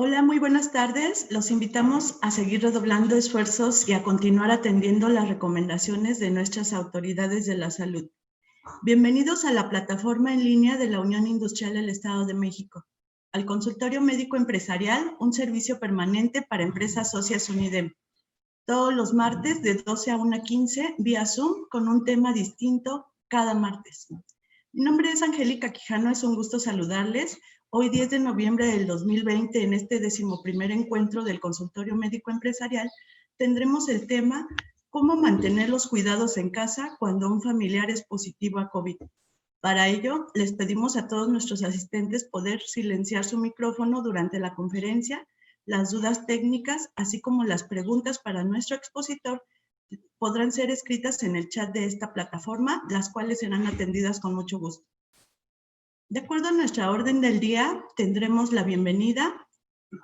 Hola, muy buenas tardes. Los invitamos a seguir redoblando esfuerzos y a continuar atendiendo las recomendaciones de nuestras autoridades de la salud. Bienvenidos a la plataforma en línea de la Unión Industrial del Estado de México, al Consultorio Médico Empresarial, un servicio permanente para empresas socias UNIDEM. Todos los martes de 12 a 1:15 vía Zoom con un tema distinto cada martes. Mi nombre es Angélica Quijano, es un gusto saludarles. Hoy 10 de noviembre del 2020, en este 11º encuentro del Consultorio Médico Empresarial, tendremos el tema ¿Cómo mantener los cuidados en casa cuando un familiar es positivo a COVID? Para ello, les pedimos a todos nuestros asistentes poder silenciar su micrófono durante la conferencia. Las dudas técnicas, así como las preguntas para nuestro expositor, podrán ser escritas en el chat de esta plataforma, las cuales serán atendidas con mucho gusto. De acuerdo a nuestra orden del día, tendremos la bienvenida,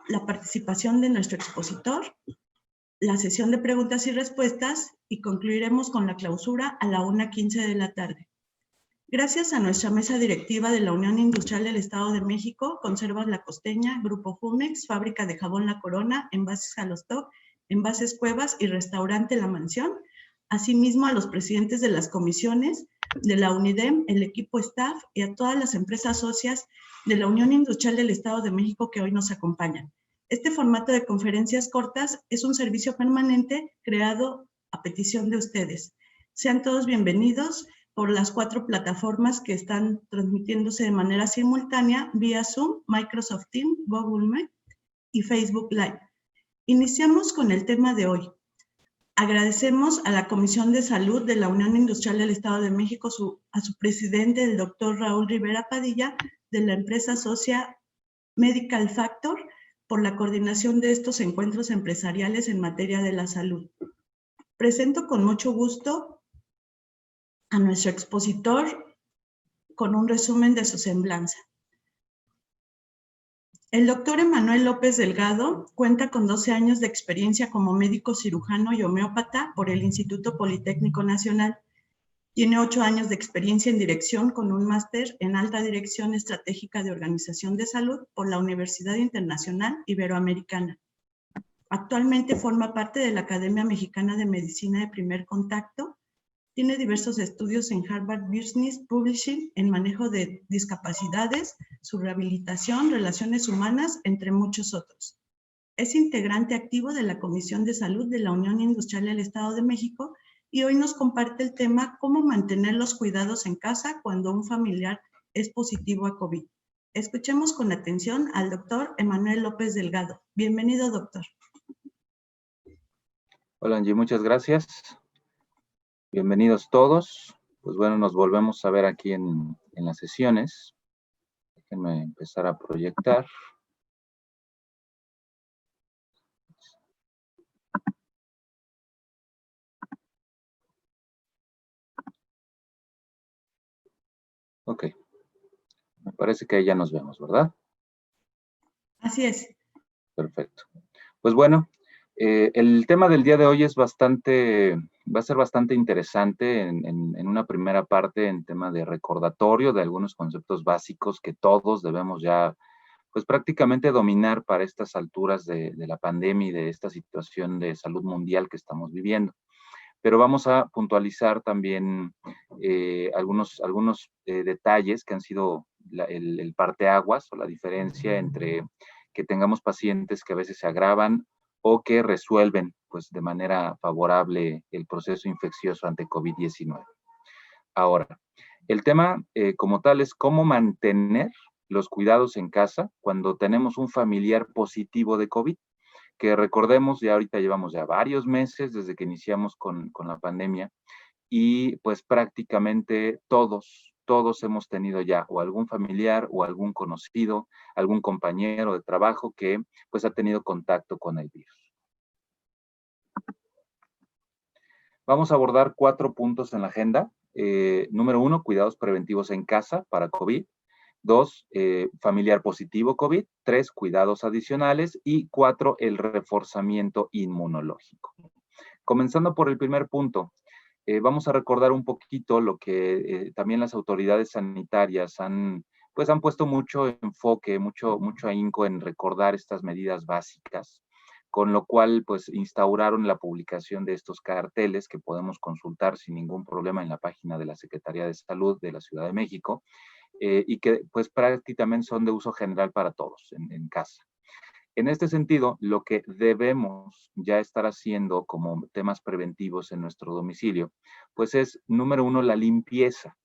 la participación de nuestro expositor, la sesión de preguntas y respuestas y concluiremos con la clausura a la 1:15 de la tarde. Gracias a nuestra mesa directiva de la Unión Industrial del Estado de México, Conservas La Costeña, Grupo Jumex, Fábrica de Jabón La Corona, Envases Jalostoc, Envases Cuevas y Restaurante La Mansión, asimismo a los presidentes de las comisiones de la UNIDEM, el equipo staff y a todas las empresas socias de la Unión Industrial del Estado de México que hoy nos acompañan. Este formato de conferencias cortas es un servicio permanente creado a petición de ustedes. Sean todos bienvenidos por las 4 plataformas que están transmitiéndose de manera simultánea vía Zoom, Microsoft Teams, Google Meet y Facebook Live. Iniciamos con el tema de hoy. Agradecemos a la Comisión de Salud de la Unión Industrial del Estado de México, a su presidente, el doctor Raúl Rivera Padilla, de la empresa socia Medical Factor, por la coordinación de estos encuentros empresariales en materia de la salud. Presento con mucho gusto a nuestro expositor con un resumen de su semblanza. El doctor Emanuel López Delgado cuenta con 12 años de experiencia como médico cirujano y homeópata por el Instituto Politécnico Nacional. Tiene 8 años de experiencia en dirección con un máster en alta dirección estratégica de organización de salud por la Universidad Internacional Iberoamericana. Actualmente forma parte de la Academia Mexicana de Medicina de Primer Contacto. Tiene diversos estudios en Harvard Business Publishing en manejo de discapacidades, su rehabilitación, relaciones humanas, entre muchos otros. Es integrante activo de la Comisión de Salud de la Unión Industrial del Estado de México y hoy nos comparte el tema cómo mantener los cuidados en casa cuando un familiar es positivo a COVID. Escuchemos con atención al doctor Emanuel López Delgado. Bienvenido, doctor. Hola, Angie, muchas gracias. Bienvenidos todos. Pues bueno, nos volvemos a ver aquí en las sesiones. Déjenme empezar a proyectar. Ok. Me parece que ahí ya nos vemos, ¿verdad? Así es. Perfecto. Pues bueno, el tema del día de hoy va a ser bastante interesante en una primera parte en tema de recordatorio de algunos conceptos básicos que todos debemos ya, pues prácticamente dominar para estas alturas de la pandemia y de esta situación de salud mundial que estamos viviendo. Pero vamos a puntualizar también algunos detalles que han sido el parteaguas o la diferencia entre que tengamos pacientes que a veces se agravan o que resuelven pues, de manera favorable el proceso infeccioso ante COVID-19. Ahora, el tema como tal es cómo mantener los cuidados en casa cuando tenemos un familiar positivo de COVID, que recordemos, ya ahorita llevamos ya varios meses desde que iniciamos con la pandemia y pues prácticamente todos hemos tenido ya o algún familiar o algún conocido, algún compañero de trabajo que pues ha tenido contacto con el virus. Vamos a abordar 4 puntos en la agenda. Número 1, cuidados preventivos en casa para COVID. 2, familiar positivo COVID. 3, cuidados adicionales. Y 4, el reforzamiento inmunológico. Comenzando por el primer punto, vamos a recordar un poquito lo que también las autoridades sanitarias han pues han puesto mucho enfoque, mucho ahínco en recordar estas medidas básicas, con lo cual pues instauraron la publicación de estos carteles que podemos consultar sin ningún problema en la página de la Secretaría de Salud de la Ciudad de México, y que pues prácticamente son de uso general para todos en casa. En este sentido, lo que debemos ya estar haciendo como temas preventivos en nuestro domicilio, pues es, número uno, la limpieza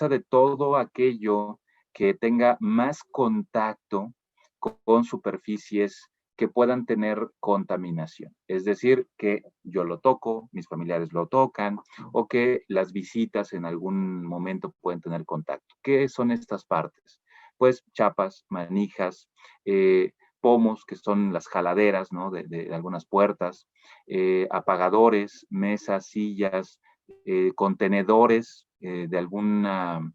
de todo aquello que tenga más contacto con superficies que puedan tener contaminación. Es decir, que yo lo toco, mis familiares lo tocan, o que las visitas en algún momento pueden tener contacto. ¿Qué son estas partes? Pues chapas, manijas, pomos, que son las jaladeras, ¿no? de algunas puertas, apagadores, mesas, sillas, contenedores de alguna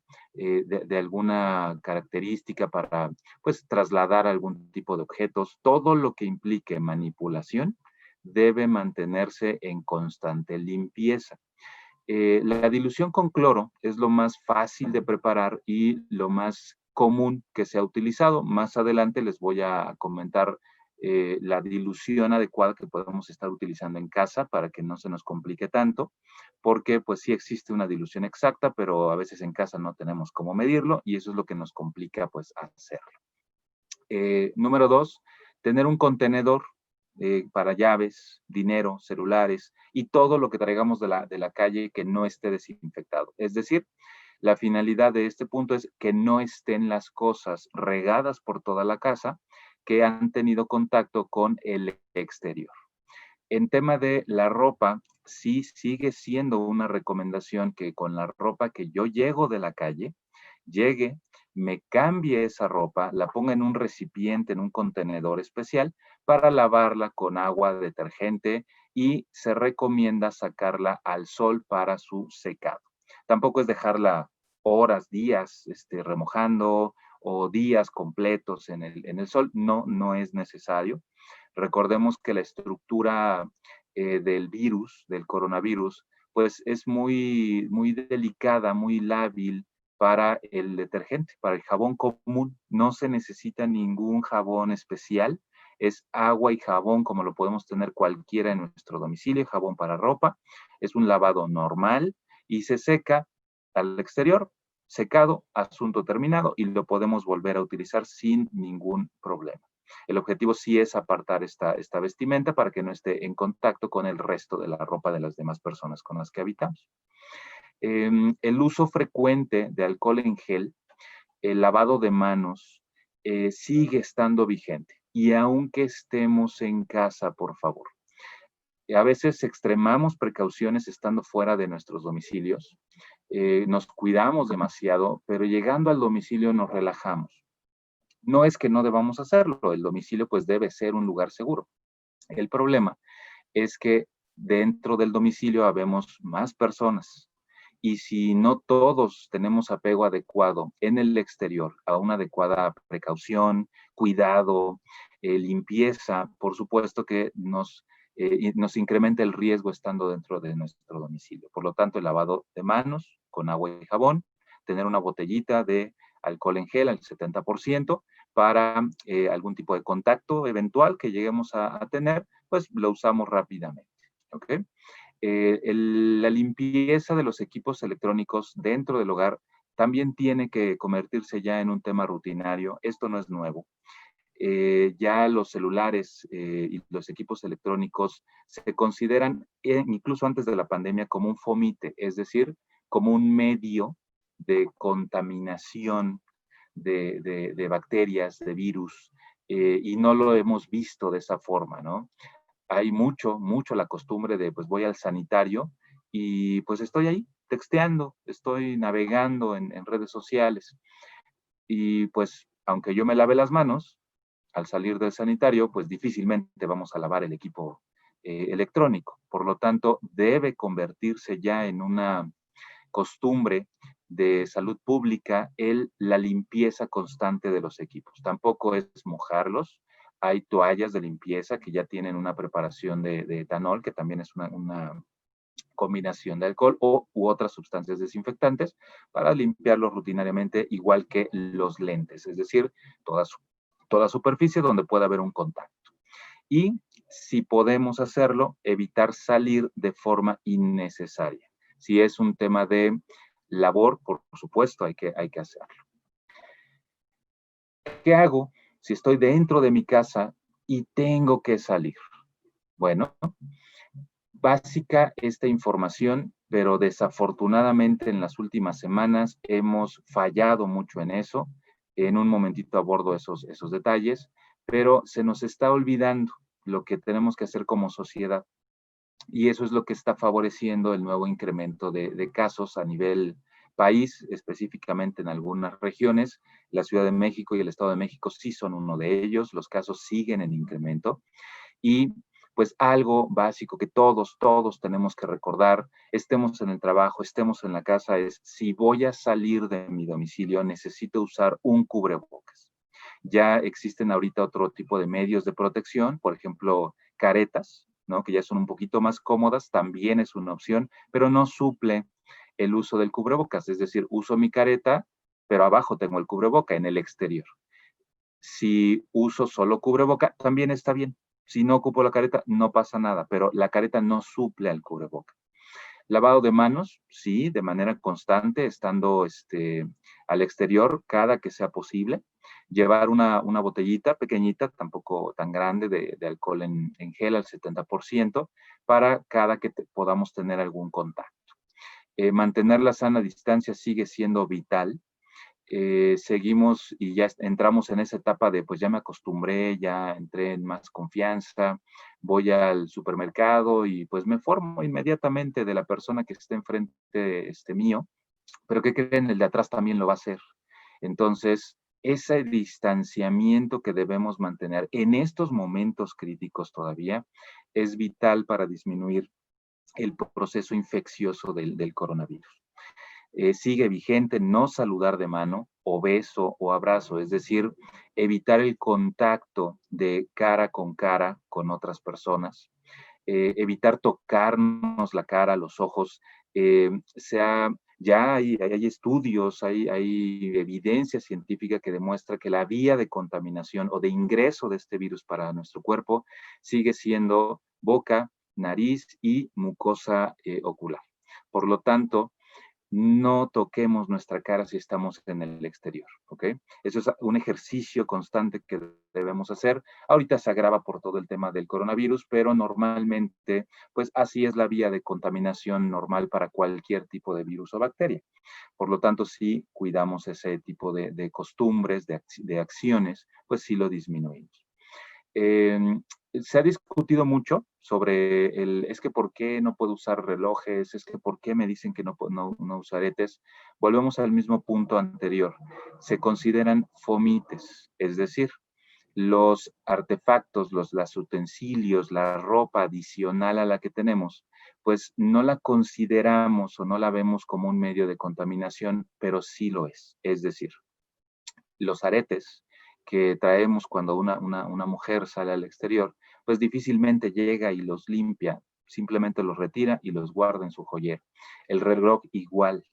característica para pues trasladar algún tipo de objetos. Todo lo que implique manipulación debe mantenerse en constante limpieza. La dilución con cloro es lo más fácil de preparar y lo más común que se ha utilizado. Más adelante les voy a comentar la dilución adecuada que podemos estar utilizando en casa para que no se nos complique tanto, porque pues sí existe una dilución exacta, pero a veces en casa no tenemos cómo medirlo y eso es lo que nos complica pues hacerlo. Número 2, tener un contenedor para llaves, dinero, celulares y todo lo que traigamos de la calle que no esté desinfectado. Es decir, la finalidad de este punto es que no estén las cosas regadas por toda la casa que han tenido contacto con el exterior. En tema de la ropa, sí sigue siendo una recomendación que con la ropa que yo llego de la calle, llegue, me cambie esa ropa, la ponga en un recipiente, en un contenedor especial para lavarla con agua, detergente y se recomienda sacarla al sol para su secado. Tampoco es dejarla horas, días remojando o días completos en el sol, no es necesario. Recordemos que la estructura del virus, del coronavirus, pues es muy delicada, muy lábil para el detergente, para el jabón común. No se necesita ningún jabón especial, es agua y jabón como lo podemos tener cualquiera en nuestro domicilio, jabón para ropa, es un lavado normal y se seca al exterior, secado, asunto terminado y lo podemos volver a utilizar sin ningún problema. El objetivo sí es apartar esta vestimenta para que no esté en contacto con el resto de la ropa de las demás personas con las que habitamos. El uso frecuente de alcohol en gel, el lavado de manos, sigue estando vigente. Y aunque estemos en casa, por favor, a veces extremamos precauciones estando fuera de nuestros domicilios, nos cuidamos demasiado, pero llegando al domicilio nos relajamos. No es que no debamos hacerlo, el domicilio pues debe ser un lugar seguro. El problema es que dentro del domicilio habemos más personas y si no todos tenemos apego adecuado en el exterior, a una adecuada precaución, cuidado, limpieza, por supuesto que nos incrementa el riesgo estando dentro de nuestro domicilio. Por lo tanto, el lavado de manos con agua y jabón, tener una botellita de alcohol en gel al 70% para algún tipo de contacto eventual que lleguemos a tener, pues lo usamos rápidamente. ¿Ok? La limpieza de los equipos electrónicos dentro del hogar también tiene que convertirse ya en un tema rutinario. Esto no es nuevo. Ya los celulares y los equipos electrónicos se consideran, incluso antes de la pandemia, como un fomite, es decir, como un medio de contaminación de bacterias, de virus, y no lo hemos visto de esa forma, ¿no? Hay mucho la costumbre de, pues voy al sanitario y pues estoy ahí texteando, estoy navegando en redes sociales y pues aunque yo me lave las manos, al salir del sanitario, pues difícilmente vamos a lavar el equipo electrónico. Por lo tanto, debe convertirse ya en una costumbre de salud pública la limpieza constante de los equipos. Tampoco es mojarlos. Hay toallas de limpieza que ya tienen una preparación de etanol, que también es combinación de alcohol u otras sustancias desinfectantes para limpiarlos rutinariamente, igual que los lentes, es decir, toda superficie donde pueda haber un contacto. Y si podemos hacerlo, evitar salir de forma innecesaria. Si es un tema de labor, por supuesto, hay que hacerlo. ¿Qué hago si estoy dentro de mi casa y tengo que salir? Bueno, básica esta información, pero desafortunadamente en las últimas semanas hemos fallado mucho en eso. En un momentito abordo esos detalles, pero se nos está olvidando lo que tenemos que hacer como sociedad. Y eso es lo que está favoreciendo el nuevo incremento de casos a nivel país, específicamente en algunas regiones. La Ciudad de México y el Estado de México sí son uno de ellos. Los casos siguen en incremento. Y pues algo básico que todos tenemos que recordar, estemos en el trabajo, estemos en la casa, es si voy a salir de mi domicilio, necesito usar un cubrebocas. Ya existen ahorita otro tipo de medios de protección, por ejemplo, caretas, ¿no? Que ya son un poquito más cómodas, también es una opción, pero no suple el uso del cubrebocas, es decir, uso mi careta, pero abajo tengo el cubreboca en el exterior. Si uso solo cubreboca, también está bien. Si no ocupo la careta, no pasa nada, pero la careta no suple al cubreboca. Lavado de manos, sí, de manera constante, estando al exterior cada que sea posible. Llevar una botellita pequeñita, tampoco tan grande, de alcohol en gel al 70%, para cada que podamos tener algún contacto. Mantener la sana distancia sigue siendo vital. Seguimos y ya entramos en esa etapa de pues ya me acostumbré, ya entré en más confianza, voy al supermercado y pues me formo inmediatamente de la persona que esté enfrente mío, pero ¿qué creen? El de atrás también lo va a hacer. Entonces, ese distanciamiento que debemos mantener en estos momentos críticos todavía es vital para disminuir el proceso infeccioso del coronavirus. Sigue vigente no saludar de mano, o beso o abrazo, es decir, evitar el contacto de cara con otras personas, evitar tocarnos la cara, los ojos, ya hay estudios, hay evidencia científica que demuestra que la vía de contaminación o de ingreso de este virus para nuestro cuerpo sigue siendo boca, nariz y mucosa ocular. Por lo tanto, no toquemos nuestra cara si estamos en el exterior, ¿ok? Eso es un ejercicio constante que debemos hacer. Ahorita se agrava por todo el tema del coronavirus, pero normalmente, pues así es la vía de contaminación normal para cualquier tipo de virus o bacteria. Por lo tanto, si cuidamos ese tipo de costumbres, de acciones, pues sí lo disminuimos. Se ha discutido mucho sobre es que por qué no puedo usar relojes, es que por qué me dicen que no uso aretes. Volvemos al mismo punto anterior. Se consideran fomites, es decir, los artefactos, los utensilios, la ropa adicional a la que tenemos, pues no la consideramos o no la vemos como un medio de contaminación, pero sí lo es. Es decir, los aretes que traemos cuando una mujer sale al exterior, pues difícilmente llega y los limpia, simplemente los retira y los guarda en su joyero. El reloj igual,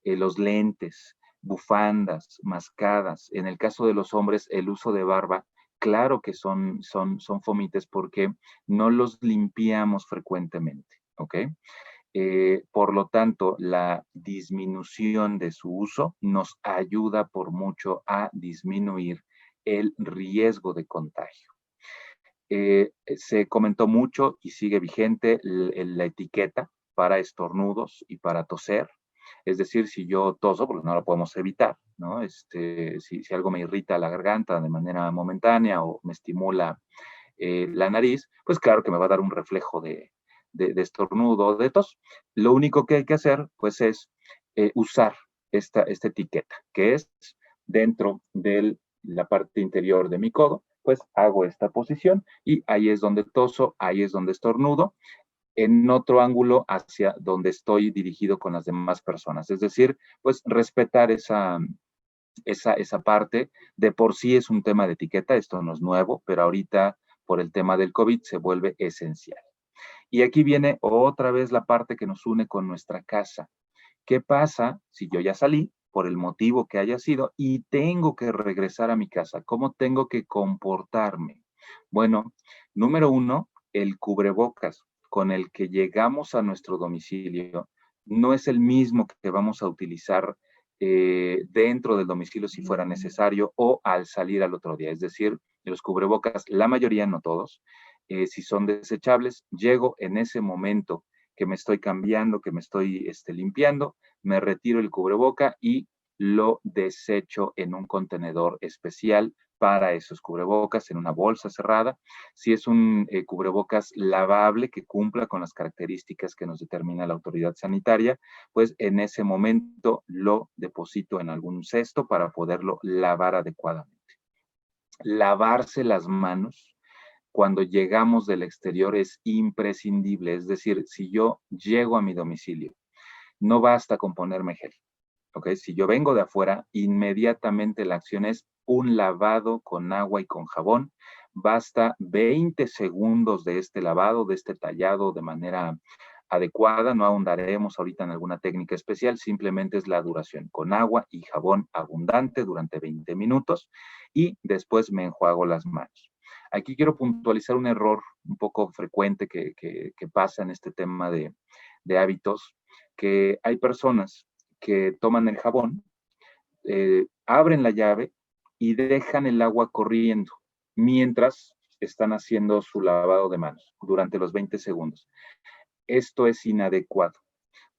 los lentes, bufandas, mascadas. En el caso de los hombres, el uso de barba, claro que son fomites porque no los limpiamos frecuentemente, ¿ok? Por lo tanto, la disminución de su uso nos ayuda por mucho a disminuir el riesgo de contagio. Se comentó mucho y sigue vigente la etiqueta para estornudos y para toser. Es decir, si yo toso, porque no lo podemos evitar, ¿no? Si algo me irrita la garganta de manera momentánea o me estimula la nariz, pues claro que me va a dar un reflejo de estornudo o de tos. Lo único que hay que hacer, pues, es usar esta etiqueta, que es dentro de la parte interior de mi codo, pues hago esta posición y ahí es donde toso, ahí es donde estornudo, en otro ángulo hacia donde estoy dirigido con las demás personas. Es decir, pues respetar esa parte. De por sí es un tema de etiqueta, esto no es nuevo, pero ahorita por el tema del COVID se vuelve esencial. Y aquí viene otra vez la parte que nos une con nuestra casa. ¿Qué pasa si yo ya salí, por el motivo que haya sido, y tengo que regresar a mi casa? ¿Cómo tengo que comportarme? Bueno, número uno, el cubrebocas con el que llegamos a nuestro domicilio no es el mismo que vamos a utilizar dentro del domicilio si fuera necesario o al salir al otro día. Es decir, los cubrebocas, la mayoría, no todos, si son desechables, llego en ese momento que me estoy cambiando, que me estoy limpiando, me retiro el cubreboca y lo desecho en un contenedor especial para esos cubrebocas, en una bolsa cerrada. Si es un cubrebocas lavable que cumpla con las características que nos determina la autoridad sanitaria, pues en ese momento lo deposito en algún cesto para poderlo lavar adecuadamente. Lavarse las manos cuando llegamos del exterior es imprescindible. Es decir, si yo llego a mi domicilio, no basta con ponerme gel. ¿Ok? Si yo vengo de afuera, inmediatamente la acción es un lavado con agua y con jabón. Basta 20 segundos de este lavado, de este tallado de manera adecuada. No ahondaremos ahorita en alguna técnica especial, simplemente es la duración con agua y jabón abundante durante 20 minutos y después me enjuago las manos. Aquí quiero puntualizar un error un poco frecuente que pasa en este tema de hábitos, que hay personas que toman el jabón, abren la llave y dejan el agua corriendo mientras están haciendo su lavado de manos durante los 20 segundos. Esto es inadecuado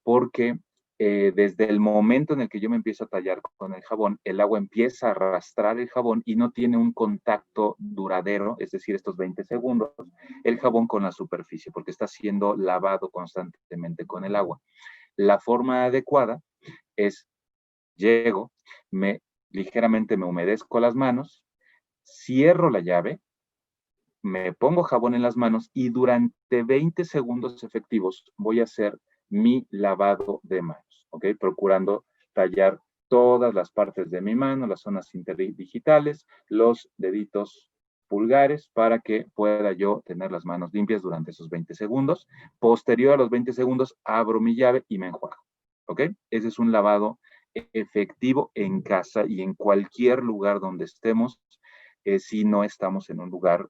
porque desde el momento en el que yo me empiezo a tallar con el jabón, el agua empieza a arrastrar el jabón y no tiene un contacto duradero, es decir, estos 20 segundos, el jabón con la superficie, porque está siendo lavado constantemente con el agua. La forma adecuada es, llego, ligeramente me humedezco las manos, cierro la llave, me pongo jabón en las manos y durante 20 segundos efectivos voy a hacer mi lavado de manos, ¿ok? Procurando tallar todas las partes de mi mano, las zonas interdigitales, los deditos pulgares, para que pueda yo tener las manos limpias durante esos 20 segundos. Posterior a los 20 segundos, abro mi llave y me enjuago, ¿ok? Ese es un lavado efectivo en casa y en cualquier lugar donde estemos, si no estamos en un lugar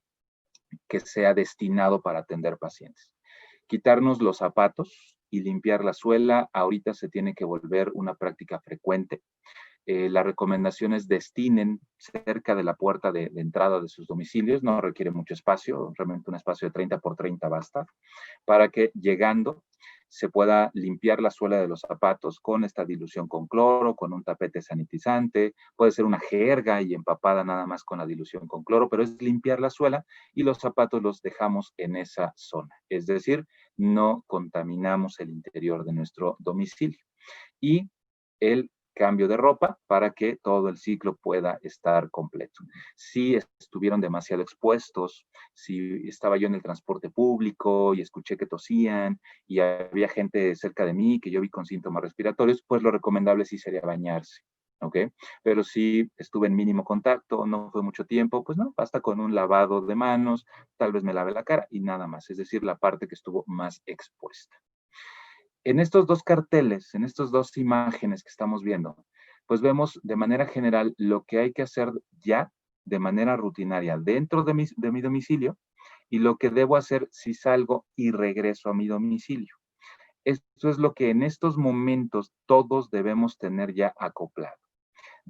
que sea destinado para atender pacientes. Quitarnos los zapatos y limpiar la suela ahorita se tiene que volver una práctica frecuente. La recomendación es destinen cerca de la puerta de entrada de sus domicilios, no requiere mucho espacio, realmente un espacio de 30 por 30 basta, para que llegando se pueda limpiar la suela de los zapatos con esta dilución con cloro, con un tapete sanitizante, puede ser una jerga y empapada nada más con la dilución con cloro, pero es limpiar la suela y los zapatos los dejamos en esa zona, es decir, no contaminamos el interior de nuestro domicilio. Y el cambio de ropa para que todo el ciclo pueda estar completo. Si estuvieron demasiado expuestos, si estaba yo en el transporte público y escuché que tosían y había gente cerca de mí que yo vi con síntomas respiratorios, pues lo recomendable sí sería bañarse, ¿ok? Pero si estuve en mínimo contacto, no fue mucho tiempo, pues no, basta con un lavado de manos, tal vez me lave la cara y nada más, es decir, la parte que estuvo más expuesta. En estos dos carteles, en estas dos imágenes que estamos viendo, pues vemos de manera general lo que hay que hacer ya de manera rutinaria dentro de mi domicilio y lo que debo hacer si salgo y regreso a mi domicilio. Esto es lo que en estos momentos todos debemos tener ya acoplado.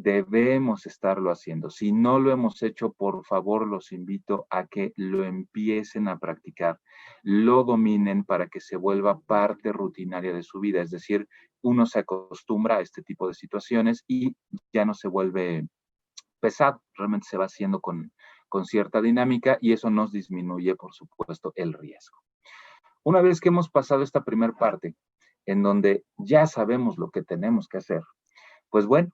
Debemos estarlo haciendo. Si no lo hemos hecho, por favor, los invito a que lo empiecen a practicar, lo dominen para que se vuelva parte rutinaria de su vida. Es decir, uno se acostumbra a este tipo de situaciones y ya no se vuelve pesado, realmente se va haciendo con cierta dinámica y eso nos disminuye, por supuesto, el riesgo. Una vez que hemos pasado esta primera parte, en donde ya sabemos lo que tenemos que hacer, pues bueno,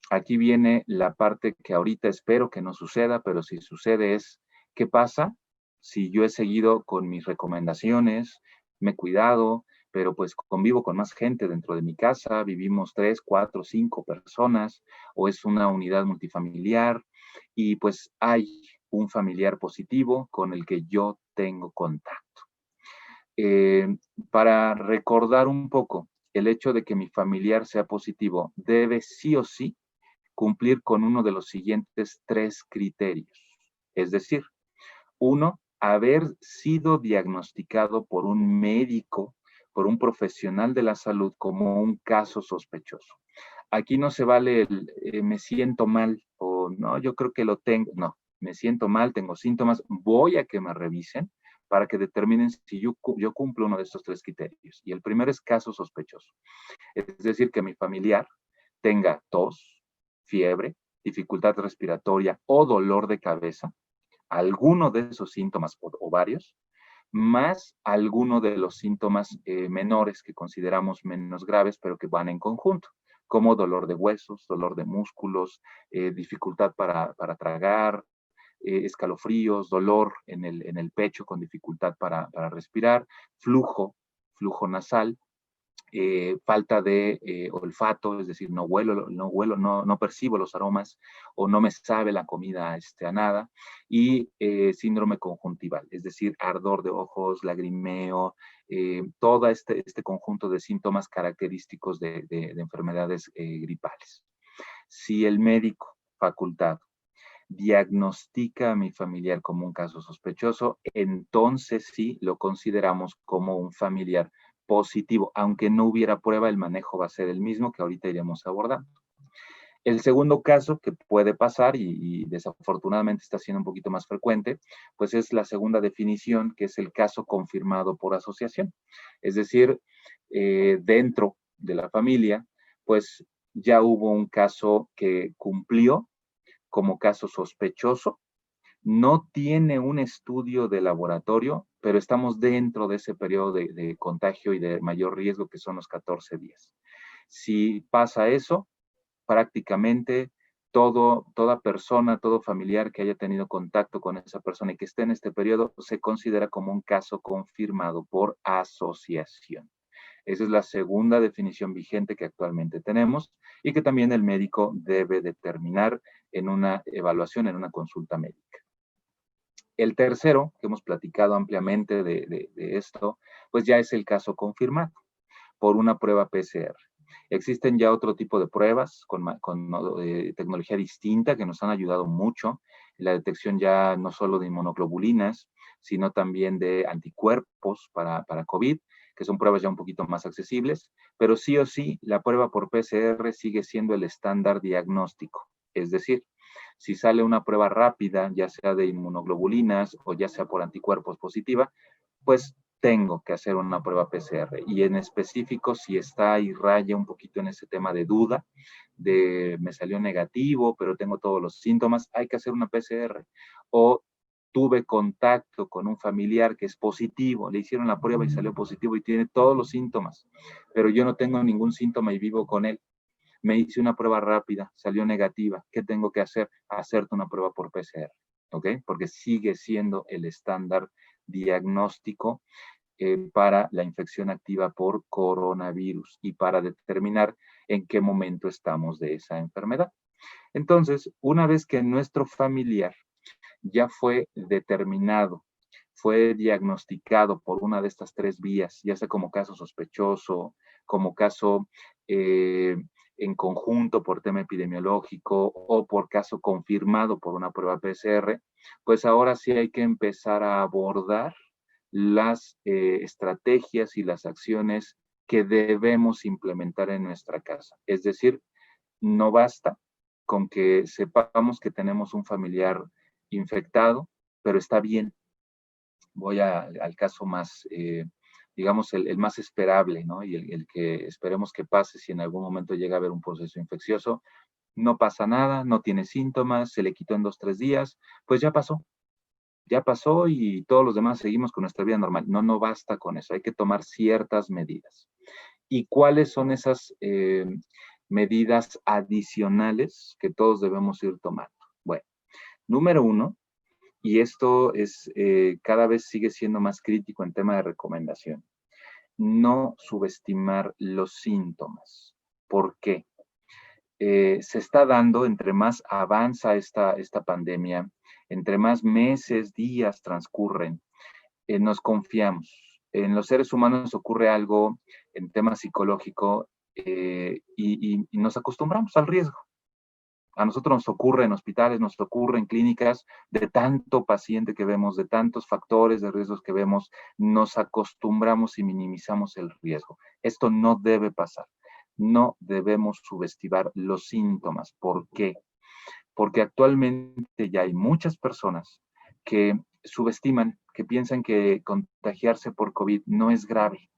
aquí viene la parte que ahorita espero que no suceda, pero si sucede es, ¿qué pasa si yo he seguido con mis recomendaciones, me he cuidado, pero pues convivo con más gente dentro de mi casa, vivimos 3, 4, 5 personas, o es una unidad multifamiliar, y pues hay un familiar positivo con el que yo tengo contacto? para recordar un poco el hecho de que mi familiar sea positivo, debe sí o sí cumplir con uno de los siguientes 3 criterios. Es decir, 1, haber sido diagnosticado por un médico, por un profesional de la salud como un caso sospechoso. Aquí no se vale el me siento mal o no, yo creo que lo tengo. No, me siento mal, tengo síntomas, voy a que me revisen para que determinen si yo cumplo uno de estos 3 criterios. Y el primero es caso sospechoso. Es decir, que mi familiar tenga tos, fiebre, dificultad respiratoria o dolor de cabeza, alguno de esos síntomas o varios, más alguno de los síntomas menores que consideramos menos graves, pero que van en conjunto, como dolor de huesos, dolor de músculos, dificultad para tragar, escalofríos, dolor en el pecho con dificultad para respirar, flujo nasal, falta de olfato, es decir, no percibo los aromas o no me sabe la comida a nada, y síndrome conjuntival, es decir, ardor de ojos, lagrimeo, todo este conjunto de síntomas característicos de enfermedades gripales. Si el médico facultado diagnostica a mi familiar como un caso sospechoso, entonces sí lo consideramos como un familiar positivo. Aunque no hubiera prueba, el manejo va a ser el mismo que ahorita iremos abordando. El segundo caso que puede pasar, y desafortunadamente está siendo un poquito más frecuente, pues es la segunda definición, que es el caso confirmado por asociación. Es decir, dentro de la familia, pues ya hubo un caso que cumplió como caso sospechoso, no tiene un estudio de laboratorio, pero estamos dentro de ese periodo de contagio y de mayor riesgo, que son los 14 días. Si pasa eso, prácticamente toda persona, todo familiar que haya tenido contacto con esa persona y que esté en este periodo, se considera como un caso confirmado por asociación. Esa es la segunda definición vigente que actualmente tenemos y que también el médico debe determinar en una evaluación, en una consulta médica. El tercero, que hemos platicado ampliamente de esto, pues ya es el caso confirmado por una prueba PCR. Existen ya otro tipo de pruebas con tecnología distinta que nos han ayudado mucho en la detección ya no solo de inmunoglobulinas, sino también de anticuerpos para COVID, que son pruebas ya un poquito más accesibles, pero sí o sí, la prueba por PCR sigue siendo el estándar diagnóstico. Es decir, si sale una prueba rápida, ya sea de inmunoglobulinas o ya sea por anticuerpos positiva, pues tengo que hacer una prueba PCR. Y en específico, si está y raya un poquito en ese tema de duda, de me salió negativo, pero tengo todos los síntomas, hay que hacer una PCR. O tuve contacto con un familiar que es positivo, le hicieron la prueba y salió positivo y tiene todos los síntomas, pero yo no tengo ningún síntoma y vivo con él. Me hice una prueba rápida, salió negativa. ¿Qué tengo que hacer? Hacerte una prueba por PCR, ¿ok? Porque sigue siendo el estándar diagnóstico para la infección activa por coronavirus y para determinar en qué momento estamos de esa enfermedad. Entonces, una vez que nuestro familiar ya fue determinado, fue diagnosticado por una de estas 3 vías, ya sea como caso sospechoso, como caso en conjunto por tema epidemiológico o por caso confirmado por una prueba PCR, pues ahora sí hay que empezar a abordar las estrategias y las acciones que debemos implementar en nuestra casa. Es decir, no basta con que sepamos que tenemos un familiar infectado, pero está bien. Voy al caso más, digamos, el más esperable, ¿no? Y el que esperemos que pase si en algún momento llega a haber un proceso infeccioso. No pasa nada, no tiene síntomas, se le quitó en 2, 3 días, pues ya pasó y todos los demás seguimos con nuestra vida normal. No, no basta con eso, hay que tomar ciertas medidas. ¿Y cuáles son esas medidas adicionales que todos debemos ir tomando? Bueno, número 1, y esto es cada vez sigue siendo más crítico en tema de recomendación, no subestimar los síntomas. ¿Por qué? Se está dando, entre más avanza esta pandemia, entre más meses, días transcurren, nos confiamos. En los seres humanos ocurre algo en tema psicológico y nos acostumbramos al riesgo. A nosotros nos ocurre en hospitales, nos ocurre en clínicas, de tanto paciente que vemos, de tantos factores de riesgos que vemos, nos acostumbramos y minimizamos el riesgo. Esto no debe pasar. No debemos subestimar los síntomas. ¿Por qué? Porque actualmente ya hay muchas personas que subestiman, que piensan que contagiarse por COVID no es grave,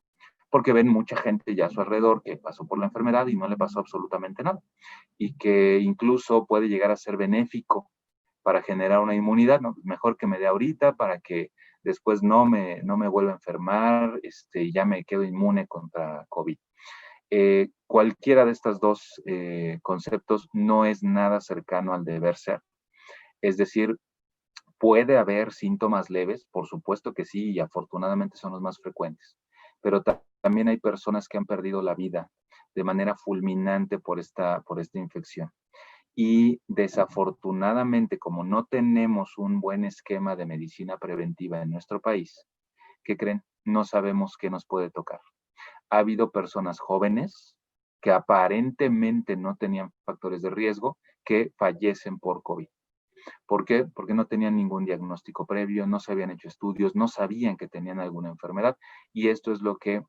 porque ven mucha gente ya a su alrededor que pasó por la enfermedad y no le pasó absolutamente nada, y que incluso puede llegar a ser benéfico para generar una inmunidad, ¿no? Mejor que me dé ahorita para que después no me vuelva a enfermar, y ya me quedo inmune contra COVID. Cualquiera de estos dos conceptos no es nada cercano al deber ser. Es decir, puede haber síntomas leves, por supuesto que sí, y afortunadamente son los más frecuentes, pero también hay personas que han perdido la vida de manera fulminante por esta infección. Y desafortunadamente, como no tenemos un buen esquema de medicina preventiva en nuestro país, ¿qué creen? No sabemos qué nos puede tocar. Ha habido personas jóvenes que aparentemente no tenían factores de riesgo que fallecen por COVID. ¿Por qué? Porque no tenían ningún diagnóstico previo, no se habían hecho estudios, no sabían que tenían alguna enfermedad y esto es lo que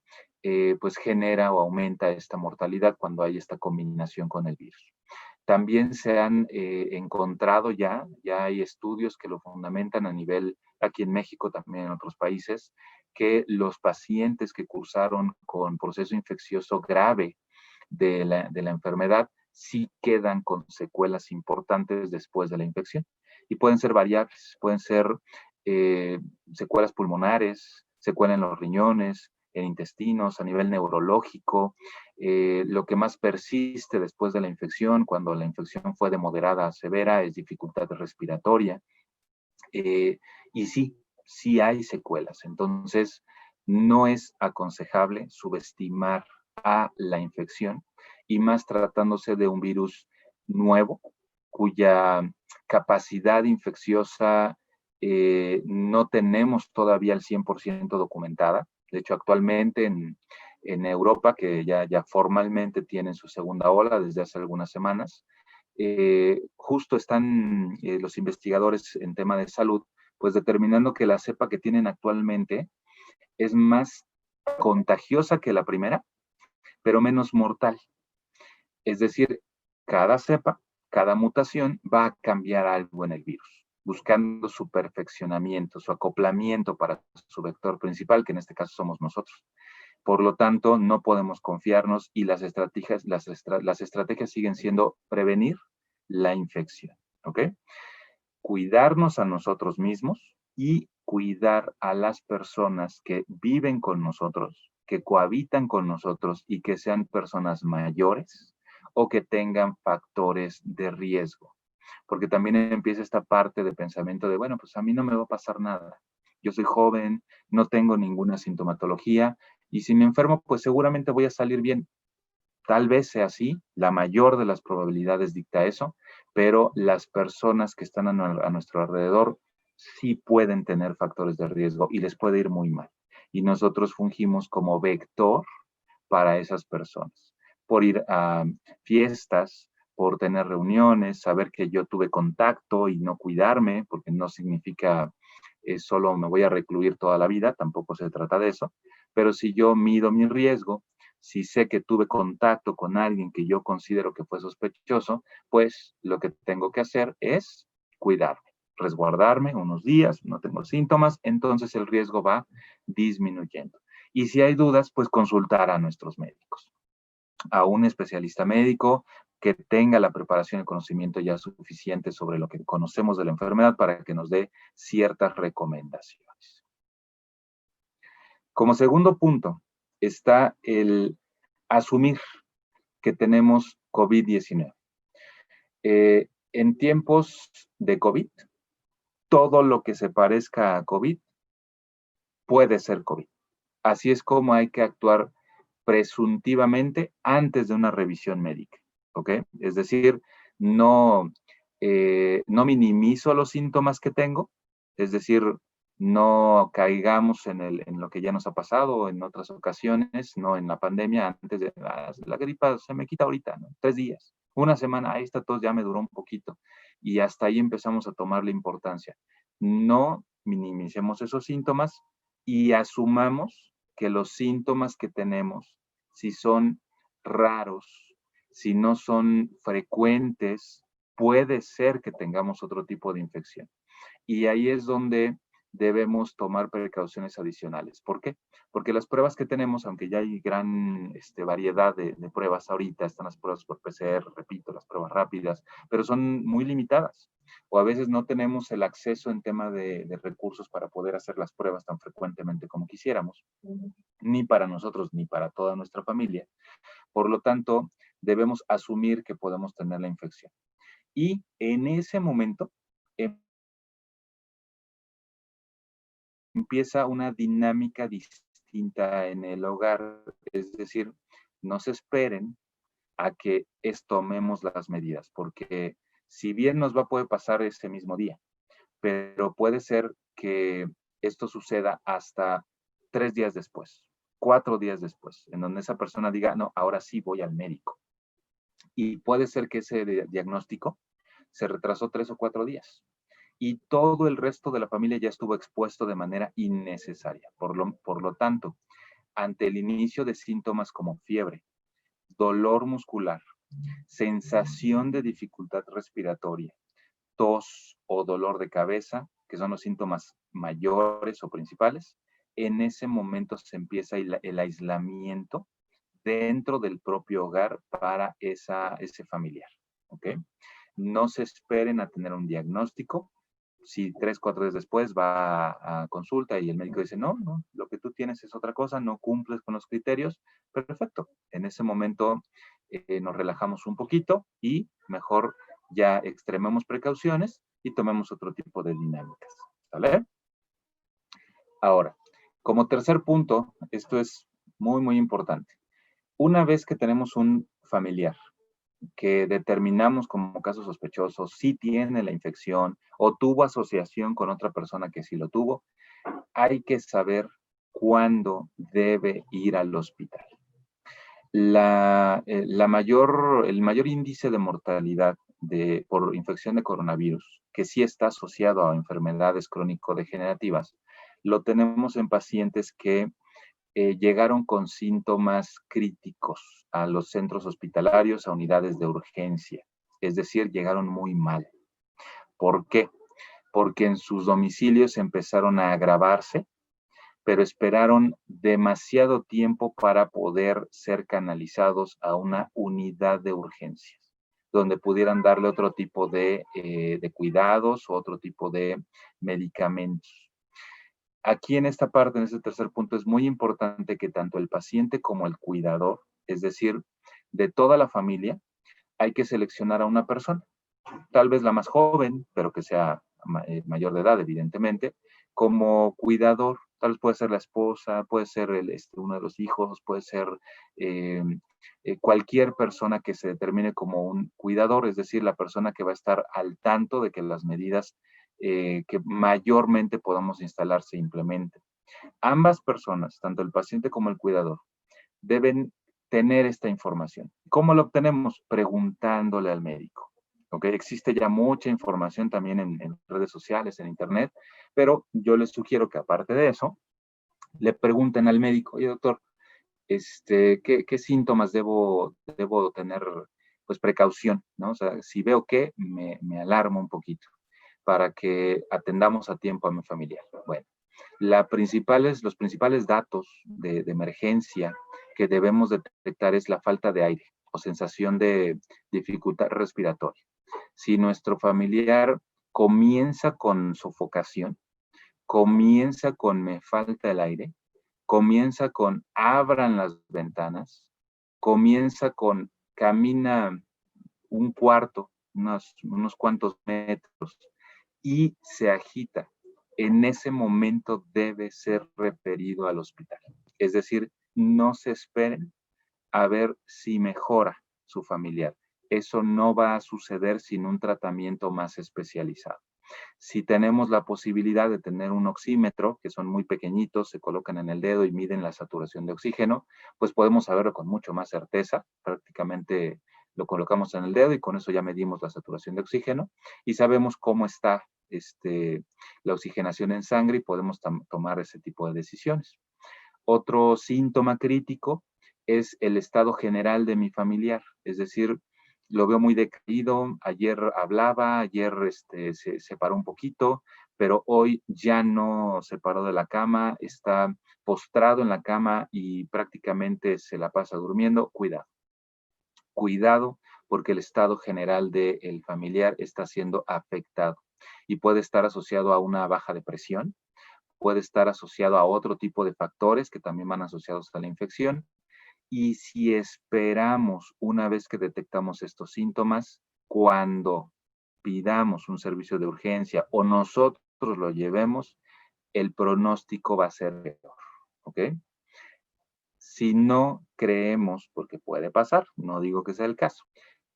pues genera o aumenta esta mortalidad cuando hay esta combinación con el virus. También se han encontrado ya hay estudios que lo fundamentan a nivel, aquí en México, también en otros países, que los pacientes que cursaron con proceso infeccioso grave de la enfermedad sí quedan con secuelas importantes después de la infección. Y pueden ser variables, pueden ser secuelas pulmonares, secuelas en los riñones, en intestinos, a nivel neurológico. Lo que más persiste después de la infección, cuando la infección fue de moderada a severa, es dificultad respiratoria. Y sí hay secuelas. Entonces, no es aconsejable subestimar a la infección y más tratándose de un virus nuevo cuya capacidad infecciosa no tenemos todavía al 100% documentada. De hecho, actualmente en Europa, que ya formalmente tienen su segunda ola desde hace algunas semanas, justo están los investigadores en tema de salud, pues determinando que la cepa que tienen actualmente es más contagiosa que la primera, pero menos mortal. Es decir, cada cepa, cada mutación va a cambiar algo en el virus, buscando su perfeccionamiento, su acoplamiento para su vector principal, que en este caso somos nosotros. Por lo tanto, no podemos confiarnos y las estrategias siguen siendo prevenir la infección, ¿ok? Cuidarnos a nosotros mismos y cuidar a las personas que viven con nosotros, que cohabitan con nosotros y que sean personas mayores o que tengan factores de riesgo. Porque también empieza esta parte de pensamiento de, bueno, pues a mí no me va a pasar nada. Yo soy joven, no tengo ninguna sintomatología y si me enfermo, pues seguramente voy a salir bien. Tal vez sea así, la mayor de las probabilidades dicta eso, pero las personas que están a nuestro alrededor sí pueden tener factores de riesgo y les puede ir muy mal. Y nosotros fungimos como vector para esas personas, por ir a fiestas, por tener reuniones, saber que yo tuve contacto y no cuidarme, porque no significa solo me voy a recluir toda la vida, tampoco se trata de eso, pero si yo mido mi riesgo, si sé que tuve contacto con alguien que yo considero que fue sospechoso, pues lo que tengo que hacer es cuidarme, resguardarme unos días, no tengo síntomas, entonces el riesgo va disminuyendo. Y si hay dudas, pues consultar a nuestros médicos, a un especialista médico que tenga la preparación y conocimiento ya suficiente sobre lo que conocemos de la enfermedad para que nos dé ciertas recomendaciones. Como segundo punto está el asumir que tenemos COVID-19. En tiempos de COVID, todo lo que se parezca a COVID puede ser COVID. Así es como hay que actuar presuntivamente antes de una revisión médica, ¿ok? Es decir, no minimizo los síntomas que tengo, es decir, no caigamos en lo que ya nos ha pasado en otras ocasiones, no en la pandemia, antes de la gripa se me quita ahorita, ¿no? 3 días, una semana, ahí está tos, ya me duró un poquito. Y hasta ahí empezamos a tomarle importancia. No minimicemos esos síntomas y asumamos que los síntomas que tenemos, si son raros, si no son frecuentes, puede ser que tengamos otro tipo de infección. Y ahí es donde debemos tomar precauciones adicionales. ¿Por qué? Porque las pruebas que tenemos, aunque ya hay gran variedad de pruebas ahorita, están las pruebas por PCR, repito, las pruebas rápidas, pero son muy limitadas. O a veces no tenemos el acceso en tema de recursos para poder hacer las pruebas tan frecuentemente como quisiéramos, ni para nosotros ni para toda nuestra familia. Por lo tanto, debemos asumir que podemos tener la infección. Y en ese momento, empieza una dinámica distinta en el hogar, es decir, no se esperen a que tomemos las medidas, porque si bien nos va a poder pasar ese mismo día, pero puede ser que esto suceda hasta 3 días después, 4 días después, en donde esa persona diga, no, ahora sí voy al médico. Y puede ser que ese diagnóstico se retrasó 3 o 4 días. Y todo el resto de la familia ya estuvo expuesto de manera innecesaria. Por lo tanto, ante el inicio de síntomas como fiebre, dolor muscular, sensación de dificultad respiratoria, tos o dolor de cabeza, que son los síntomas mayores o principales, en ese momento se empieza el aislamiento dentro del propio hogar para ese familiar. ¿Ok? No se esperen a tener un diagnóstico. Si 3, 4 días después va a consulta y el médico dice, no, lo que tú tienes es otra cosa, no cumples con los criterios, perfecto. En ese momento nos relajamos un poquito y mejor ya extrememos precauciones y tomemos otro tipo de dinámicas. ¿Vale? Ahora, como tercer punto, esto es muy, muy importante. Una vez que tenemos un familiar que determinamos como caso sospechoso si tiene la infección o tuvo asociación con otra persona que sí lo tuvo, hay que saber cuándo debe ir al hospital. El mayor índice de mortalidad por infección de coronavirus, que sí está asociado a enfermedades crónico-degenerativas, lo tenemos en pacientes que llegaron con síntomas críticos a los centros hospitalarios, a unidades de urgencia. Es decir, llegaron muy mal. ¿Por qué? Porque en sus domicilios empezaron a agravarse, pero esperaron demasiado tiempo para poder ser canalizados a una unidad de urgencias, donde pudieran darle otro tipo de cuidados o otro tipo de medicamentos. Aquí en esta parte, en este tercer punto, es muy importante que tanto el paciente como el cuidador, es decir, de toda la familia, hay que seleccionar a una persona, tal vez la más joven, pero que sea mayor de edad, evidentemente, como cuidador. Tal vez puede ser la esposa, puede ser uno de los hijos, puede ser cualquier persona que se determine como un cuidador, es decir, la persona que va a estar al tanto de que las medidas que mayormente podamos instalar se implementen. Ambas personas, tanto el paciente como el cuidador, deben tener esta información. ¿Cómo lo obtenemos? Preguntándole al médico. ¿Okay? Existe ya mucha información también en redes sociales, en internet, pero yo les sugiero que aparte de eso, le pregunten al médico, oye doctor, ¿qué síntomas debo tener pues precaución? ¿No? O sea, si veo que me alarmo un poquito para que atendamos a tiempo a mi familiar. Bueno, los principales datos de emergencia que debemos detectar es la falta de aire o sensación de dificultad respiratoria. Si nuestro familiar comienza con sofocación, comienza con me falta el aire, comienza con abran las ventanas, comienza con camina un cuarto, unos cuantos metros, y se agita, en ese momento debe ser referido al hospital. Es decir, no se esperen a ver si mejora su familiar. Eso no va a suceder sin un tratamiento más especializado. Si tenemos la posibilidad de tener un oxímetro, que son muy pequeñitos, se colocan en el dedo y miden la saturación de oxígeno, pues podemos saberlo con mucho más certeza. Prácticamente lo colocamos en el dedo y con eso ya medimos la saturación de oxígeno y sabemos cómo está la oxigenación en sangre y podemos tomar ese tipo de decisiones. Otro síntoma crítico es el estado general de mi familiar, es decir, lo veo muy decaído, ayer hablaba, ayer se paró un poquito, pero hoy ya no se paró de la cama, está postrado en la cama y prácticamente se la pasa durmiendo. Cuidado, cuidado, porque el estado general del familiar está siendo afectado y puede estar asociado a una baja de presión, puede estar asociado a otro tipo de factores que también van asociados a la infección. Y si esperamos, una vez que detectamos estos síntomas, cuando pidamos un servicio de urgencia o nosotros lo llevemos, el pronóstico va a ser peor, ¿ok? Si no creemos, porque puede pasar, no digo que sea el caso,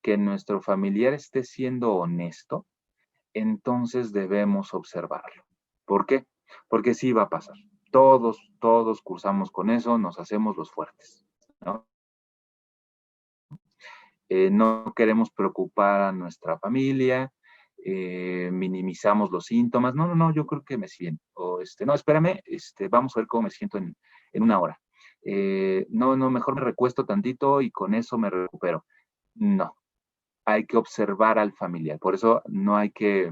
que nuestro familiar esté siendo honesto, entonces debemos observarlo. ¿Por qué? Porque sí va a pasar. Todos cursamos con eso, nos hacemos los fuertes, ¿no? No queremos preocupar a nuestra familia, minimizamos los síntomas. No, yo creo que me siento. O no, espérame, vamos a ver cómo me siento en una hora. No, mejor me recuesto tantito y con eso me recupero. No, hay que observar al familiar. Por eso no hay que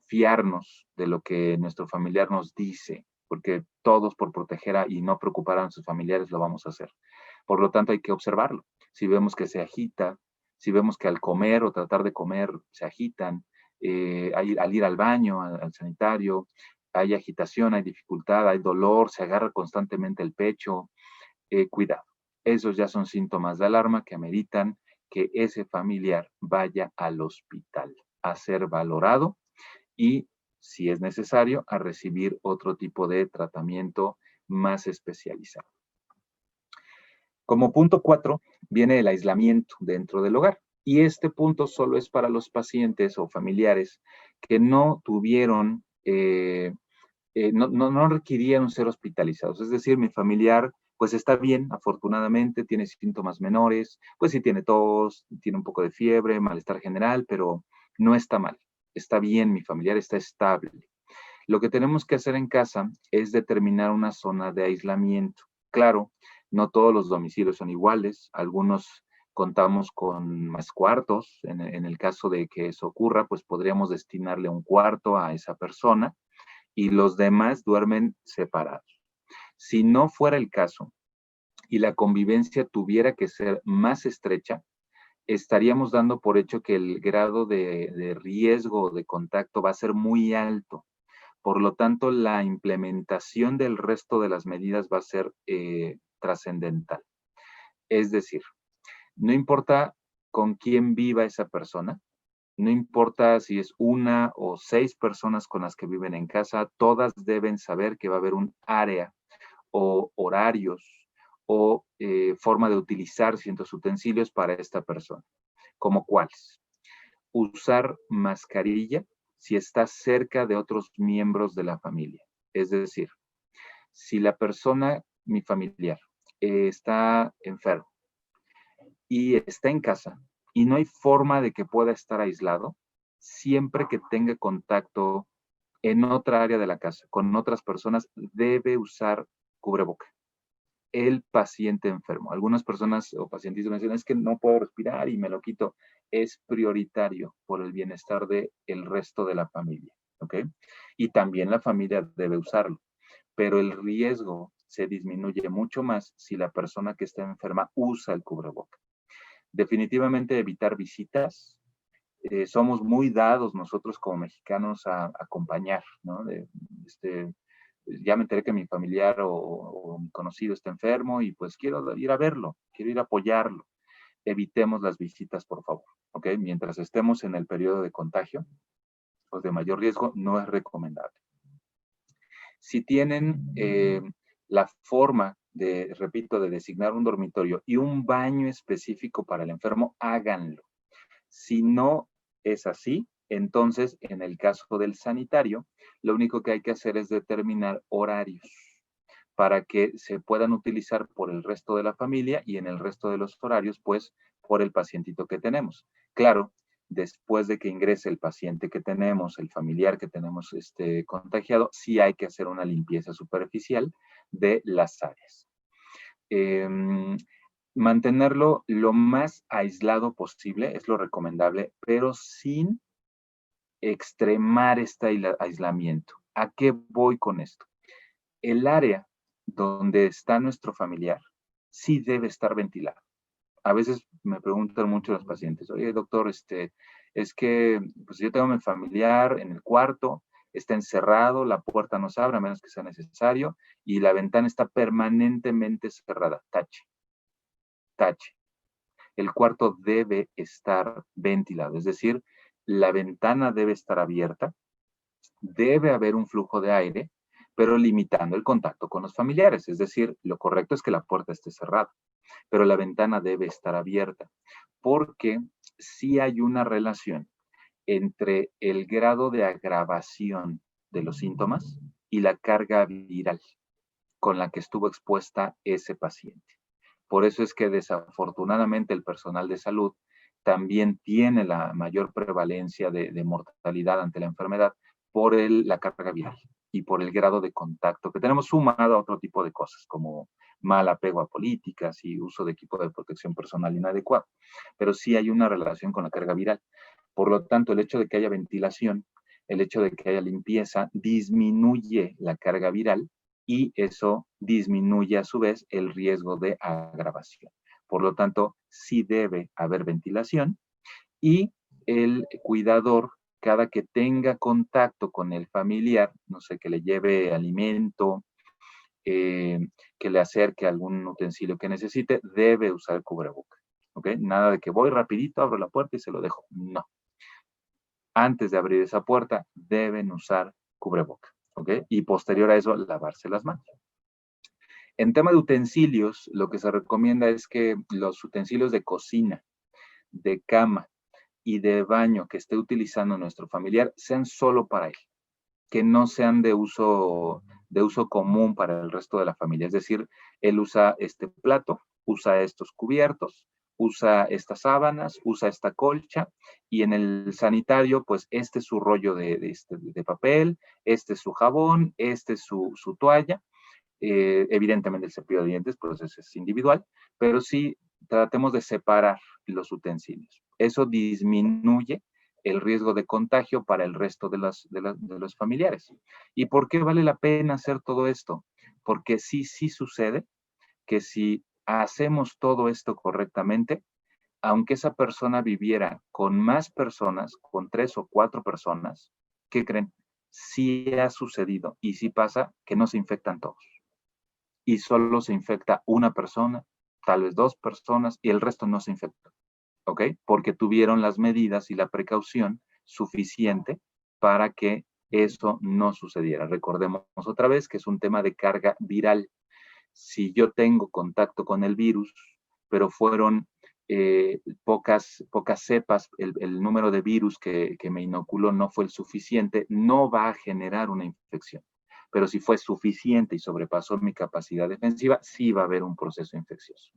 fiarnos de lo que nuestro familiar nos dice, porque todos por proteger y no preocupar a nuestros familiares lo vamos a hacer. Por lo tanto, hay que observarlo. Si vemos que se agita, si vemos que al comer o tratar de comer se agitan, al ir al baño, al sanitario, hay agitación, hay dificultad, hay dolor, se agarra constantemente el pecho, cuidado. Esos ya son síntomas de alarma que ameritan que ese familiar vaya al hospital a ser valorado y, si es necesario, a recibir otro tipo de tratamiento más especializado. Como punto 4, viene el aislamiento dentro del hogar. Y este punto solo es para los pacientes o familiares que no tuvieron, no requirieron ser hospitalizados. Es decir, mi familiar pues está bien, afortunadamente, tiene síntomas menores, pues sí tiene tos, tiene un poco de fiebre, malestar general, pero no está mal. Está bien, mi familiar está estable. Lo que tenemos que hacer en casa es determinar una zona de aislamiento. Claro, no todos los domicilios son iguales, algunos contamos con más cuartos. En el caso de que eso ocurra, pues podríamos destinarle un cuarto a esa persona y los demás duermen separados. Si no fuera el caso y la convivencia tuviera que ser más estrecha, estaríamos dando por hecho que el grado de riesgo de contacto va a ser muy alto. Por lo tanto, la implementación del resto de las medidas va a ser trascendental. Es decir, no importa con quién viva esa persona, no importa si es una o 6 personas con las que viven en casa, todas deben saber que va a haber un área o horarios o forma de utilizar ciertos utensilios para esta persona. ¿Como cuáles? Usar mascarilla si está cerca de otros miembros de la familia. Es decir, si la persona, mi familiar, está enfermo y está en casa y no hay forma de que pueda estar aislado, siempre que tenga contacto en otra área de la casa con otras personas, debe usar cubreboca. El paciente enfermo. Algunas personas o pacientes me dicen, es que no puedo respirar y me lo quito. Es prioritario por el bienestar del resto de la familia, ¿ok? Y también la familia debe usarlo, pero el riesgo se disminuye mucho más si la persona que está enferma usa el cubreboca. Definitivamente evitar visitas. Somos muy dados nosotros como mexicanos a acompañar, ¿no? Ya me enteré que mi familiar o mi conocido está enfermo y pues quiero ir a verlo, quiero ir a apoyarlo. Evitemos las visitas, por favor, ¿ok? Mientras estemos en el periodo de contagio o de mayor riesgo, no es recomendable. Si tienen la forma repito, de designar un dormitorio y un baño específico para el enfermo, háganlo. Si no es así, Entonces, en el caso del sanitario, lo único que hay que hacer es determinar horarios para que se puedan utilizar por el resto de la familia y en el resto de los horarios, pues, por el pacientito que tenemos. Claro, después de que ingrese el paciente que tenemos, el familiar que tenemos contagiado, sí hay que hacer una limpieza superficial de las áreas. Mantenerlo lo más aislado posible es lo recomendable, pero sin extremar este aislamiento. ¿A qué voy con esto? El área donde está nuestro familiar sí debe estar ventilado. A veces me preguntan mucho los pacientes, oye, doctor, es que pues yo tengo a mi familiar en el cuarto, está encerrado, la puerta no se abre a menos que sea necesario y la ventana está permanentemente cerrada. Tache, tache. El cuarto debe estar ventilado, es decir, la ventana debe estar abierta, debe haber un flujo de aire, pero limitando el contacto con los familiares, es decir, lo correcto es que la puerta esté cerrada, pero la ventana debe estar abierta, porque sí hay una relación entre el grado de agravación de los síntomas y la carga viral con la que estuvo expuesta ese paciente. Por eso es que desafortunadamente el personal de salud también tiene la mayor prevalencia de mortalidad ante la enfermedad por la carga viral y por el grado de contacto que tenemos sumado a otro tipo de cosas, como mal apego a políticas y uso de equipo de protección personal inadecuado. Pero sí hay una relación con la carga viral. Por lo tanto, el hecho de que haya ventilación, el hecho de que haya limpieza, disminuye la carga viral y eso disminuye a su vez el riesgo de agravación. Por lo tanto, sí debe haber ventilación y el cuidador, cada que tenga contacto con el familiar, no sé, que le lleve alimento, que le acerque algún utensilio que necesite, debe usar el cubreboca. ¿Ok? Nada de que voy rapidito, abro la puerta y se lo dejo. No. Antes de abrir esa puerta, deben usar cubreboca. ¿Ok? Y posterior a eso, lavarse las manos. En tema de utensilios, lo que se recomienda es que los utensilios de cocina, de cama y de baño que esté utilizando nuestro familiar sean solo para él, que no sean de uso común para el resto de la familia. Es decir, él usa este plato, usa estos cubiertos, usa estas sábanas, usa esta colcha y en el sanitario, pues este es su rollo de papel, este es su jabón, este es su toalla. Evidentemente el cepillo de dientes, pues es individual, pero sí tratemos de separar los utensilios. Eso disminuye el riesgo de contagio para el resto de los familiares. ¿Y por qué vale la pena hacer todo esto? Porque sí sucede que si hacemos todo esto correctamente, aunque esa persona viviera con más personas, con 3 o 4 personas, ¿qué creen? Sí ha sucedido y sí pasa que no se infectan todos y solo se infecta una persona, tal vez 2 personas, y el resto no se infectó, ¿ok? Porque tuvieron las medidas y la precaución suficiente para que eso no sucediera. Recordemos otra vez que es un tema de carga viral. Si yo tengo contacto con el virus, pero fueron pocas cepas, el número de virus que me inoculó no fue el suficiente, no va a generar una infección. Pero si fue suficiente y sobrepasó mi capacidad defensiva, sí va a haber un proceso infeccioso.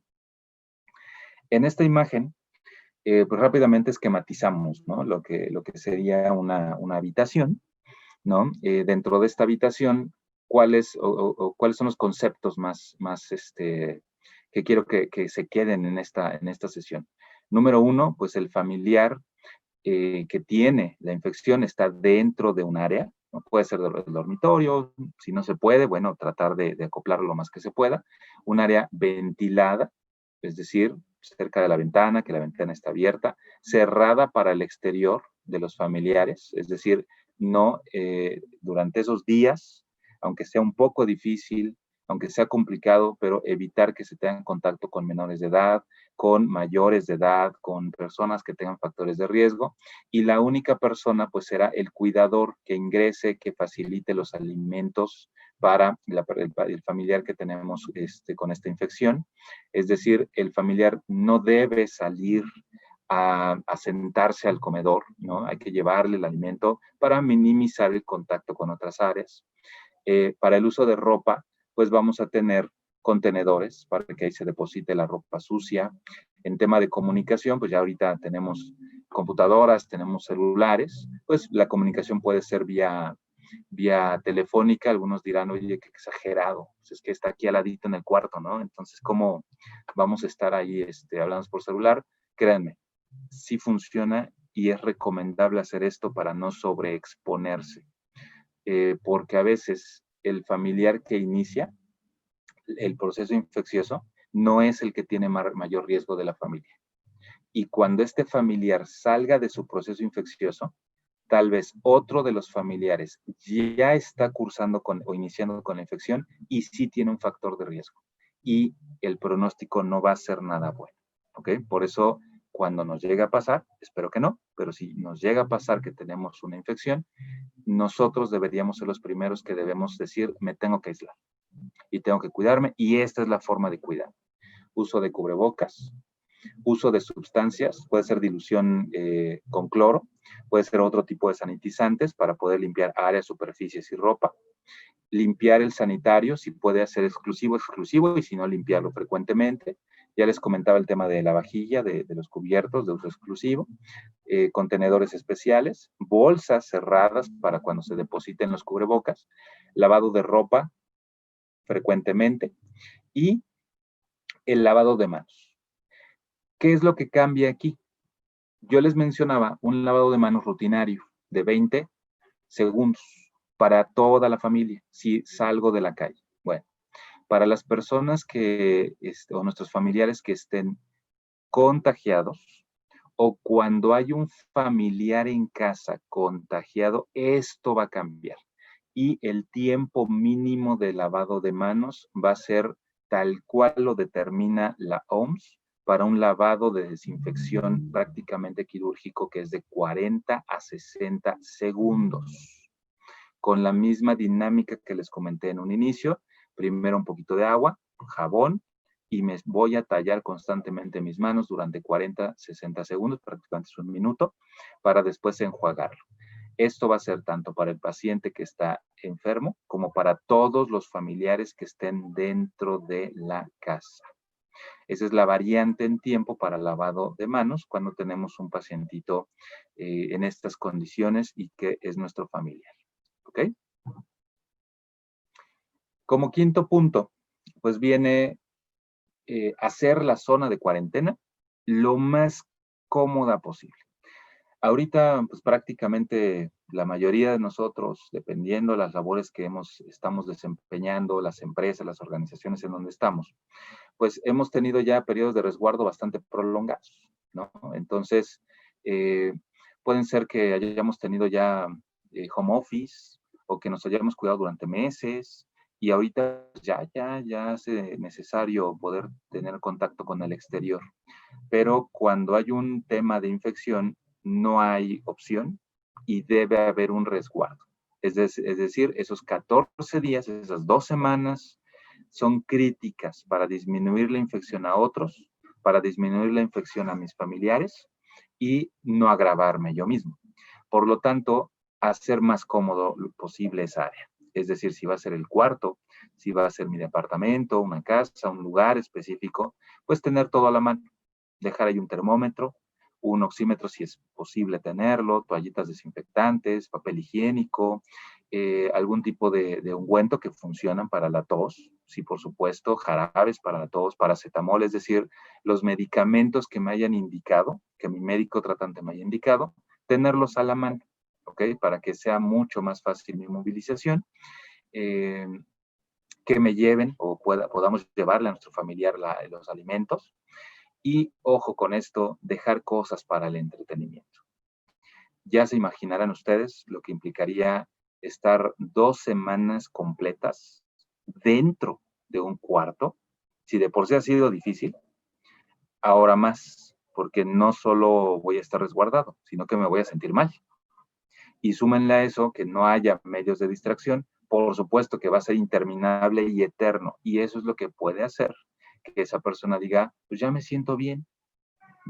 En esta imagen, pues rápidamente esquematizamos, ¿no? Lo que sería una habitación, ¿no? Dentro de esta habitación, ¿cuáles son los conceptos más que quiero que se queden en esta sesión? Número 1, pues el familiar que tiene la infección está dentro de un área, ¿no? Puede ser del dormitorio, si no se puede, bueno, tratar de acoplarlo lo más que se pueda. Un área ventilada, es decir, cerca de la ventana, que la ventana está abierta, cerrada para el exterior de los familiares, es decir, no durante esos días, aunque sea un poco difícil, aunque sea complicado, pero evitar que se tengan contacto con menores de edad, con mayores de edad, con personas que tengan factores de riesgo, y la única persona pues será el cuidador que ingrese, que facilite los alimentos para el familiar que tenemos con esta infección. Es decir, el familiar no debe salir a sentarse al comedor, ¿no? Hay que llevarle el alimento para minimizar el contacto con otras áreas. Para el uso de ropa, pues vamos a tener contenedores para que ahí se deposite la ropa sucia. En tema de comunicación, pues ya ahorita tenemos computadoras, tenemos celulares, pues la comunicación puede ser vía telefónica. Algunos dirán, oye, qué exagerado, pues es que está aquí al ladito en el cuarto, ¿no? Entonces, ¿cómo vamos a estar ahí hablando por celular? Créanme, sí funciona y es recomendable hacer esto para no sobreexponerse, porque a veces el familiar que inicia el proceso infeccioso no es el que tiene mayor riesgo de la familia. Y cuando este familiar salga de su proceso infeccioso, tal vez otro de los familiares ya está cursando o iniciando con la infección y sí tiene un factor de riesgo. Y el pronóstico no va a ser nada bueno, ¿ok? Por eso, cuando nos llega a pasar, espero que no, pero si nos llega a pasar que tenemos una infección, nosotros deberíamos ser los primeros que debemos decir, me tengo que aislar y tengo que cuidarme, y esta es la forma de cuidar. Uso de cubrebocas, uso de sustancias, puede ser dilución con cloro, puede ser otro tipo de sanitizantes para poder limpiar áreas, superficies y ropa. Limpiar el sanitario, si puede ser exclusivo, y si no, limpiarlo frecuentemente. Ya les comentaba el tema de la vajilla, de los cubiertos de uso exclusivo, contenedores especiales, bolsas cerradas para cuando se depositen los cubrebocas, lavado de ropa frecuentemente y el lavado de manos. ¿Qué es lo que cambia aquí? Yo les mencionaba un lavado de manos rutinario de 20 segundos para toda la familia si salgo de la calle. Bueno, para las personas o nuestros familiares que estén contagiados o cuando hay un familiar en casa contagiado, esto va a cambiar. Y el tiempo mínimo de lavado de manos va a ser tal cual lo determina la OMS para un lavado de desinfección prácticamente quirúrgico, que es de 40 a 60 segundos. Con la misma dinámica que les comenté en un inicio, primero un poquito de agua, jabón, y me voy a tallar constantemente mis manos durante 40, 60 segundos, prácticamente es un minuto, para después enjuagarlo. Esto va a ser tanto para el paciente que está enfermo como para todos los familiares que estén dentro de la casa. Esa es la variante en tiempo para lavado de manos cuando tenemos un pacientito en estas condiciones y que es nuestro familiar. ¿Ok? Como quinto punto, pues viene hacer la zona de cuarentena lo más cómoda posible. Ahorita, pues prácticamente la mayoría de nosotros, dependiendo de las labores que estamos desempeñando, las empresas, las organizaciones en donde estamos, pues hemos tenido ya periodos de resguardo bastante prolongados, ¿no? Entonces, pueden ser que hayamos tenido ya home office o que nos hayamos cuidado durante meses y ahorita ya hace necesario poder tener contacto con el exterior. Pero cuando hay un tema de infección, no hay opción y debe haber un resguardo. Es decir, esos 14 días, esas 2 semanas, son críticas para disminuir la infección a otros, para disminuir la infección a mis familiares y no agravarme yo mismo. Por lo tanto, hacer más cómodo posible esa área. Es decir, si va a ser el cuarto, si va a ser mi departamento, una casa, un lugar específico, pues tener todo a la mano. Dejar ahí un termómetro, un oxímetro si es posible tenerlo, toallitas desinfectantes, papel higiénico, algún tipo de ungüento que funcionan para la tos, sí, por supuesto, jarabes para la tos, paracetamol, es decir, los medicamentos que me hayan indicado, que mi médico tratante me haya indicado, tenerlos a la mano, ¿ok? Para que sea mucho más fácil mi movilización, que me lleven o podamos llevarle a nuestro familiar los alimentos. Y ojo con esto, dejar cosas para el entretenimiento. Ya se imaginarán ustedes lo que implicaría estar 2 semanas completas dentro de un cuarto. Si de por sí ha sido difícil, ahora más, porque no solo voy a estar resguardado, sino que me voy a sentir mal. Y súmenle a eso que no haya medios de distracción, por supuesto que va a ser interminable y eterno. Y eso es lo que puede hacer que esa persona diga, pues ya me siento bien,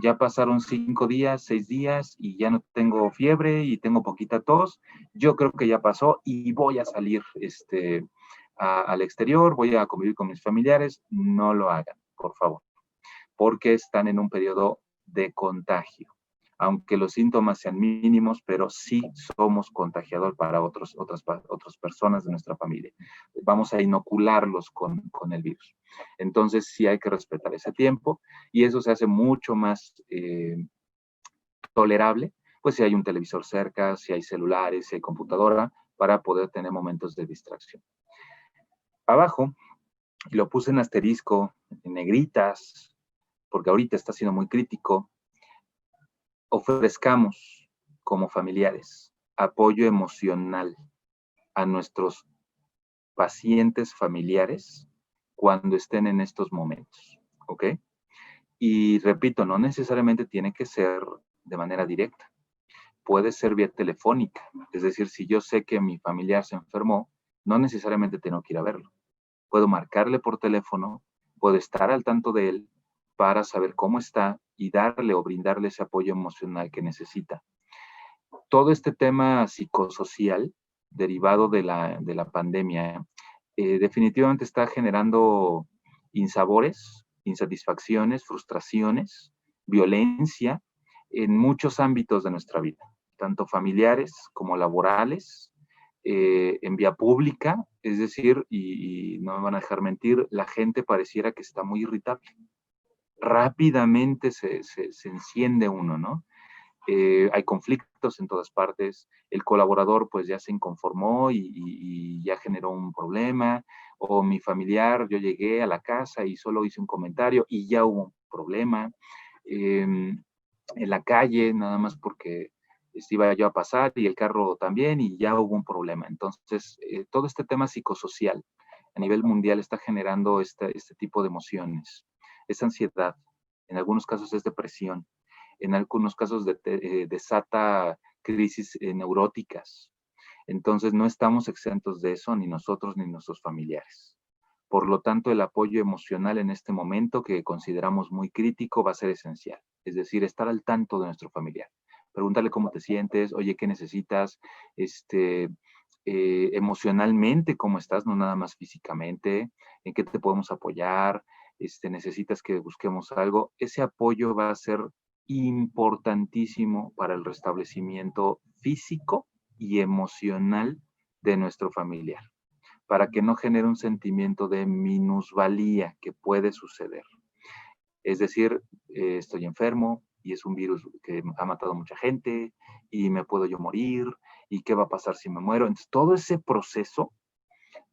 ya pasaron 5 días, 6 días y ya no tengo fiebre y tengo poquita tos, yo creo que ya pasó y voy a salir al exterior, voy a convivir con mis familiares. No lo hagan, por favor, porque están en un periodo de contagio. Aunque los síntomas sean mínimos, pero sí somos contagiador para otras personas de nuestra familia. Vamos a inocularlos con el virus. Entonces sí hay que respetar ese tiempo y eso se hace mucho más tolerable, pues si hay un televisor cerca, si hay celulares, si hay computadora, para poder tener momentos de distracción. Abajo lo puse en asterisco, en negritas, porque ahorita está siendo muy crítico. Ofrezcamos como familiares apoyo emocional a nuestros pacientes familiares cuando estén en estos momentos, ¿ok? Y repito, no necesariamente tiene que ser de manera directa. Puede ser vía telefónica. Es decir, si yo sé que mi familiar se enfermó, no necesariamente tengo que ir a verlo. Puedo marcarle por teléfono, puedo estar al tanto de él para saber cómo está y darle o brindarle ese apoyo emocional que necesita. Todo este tema psicosocial derivado de la pandemia definitivamente está generando insabores, insatisfacciones, frustraciones, violencia en muchos ámbitos de nuestra vida, tanto familiares como laborales, en vía pública, es decir, y no me van a dejar mentir, la gente pareciera que está muy irritable. Rápidamente se enciende uno, ¿no? Hay conflictos en todas partes, el colaborador pues ya se inconformó y ya generó un problema, o mi familiar, yo llegué a la casa y solo hice un comentario y ya hubo un problema, en la calle, nada más porque iba yo a pasar y el carro también y ya hubo un problema. Entonces, todo este tema psicosocial a nivel mundial está generando este tipo de emociones, es ansiedad, en algunos casos es depresión, en algunos casos desata crisis neuróticas. Entonces no estamos exentos de eso, ni nosotros ni nuestros familiares. Por lo tanto, el apoyo emocional en este momento, que consideramos muy crítico, va a ser esencial. Es decir, estar al tanto de nuestro familiar. Pregúntale cómo te sientes, oye, ¿qué necesitas? Emocionalmente, ¿cómo estás? No nada más físicamente, ¿en qué te podemos apoyar? ¿Necesitas que busquemos algo? Ese apoyo va a ser importantísimo para el restablecimiento físico y emocional de nuestro familiar, para que no genere un sentimiento de minusvalía que puede suceder. Es decir, estoy enfermo y es un virus que ha matado a mucha gente y me puedo yo morir y qué va a pasar si me muero. Entonces, todo ese proceso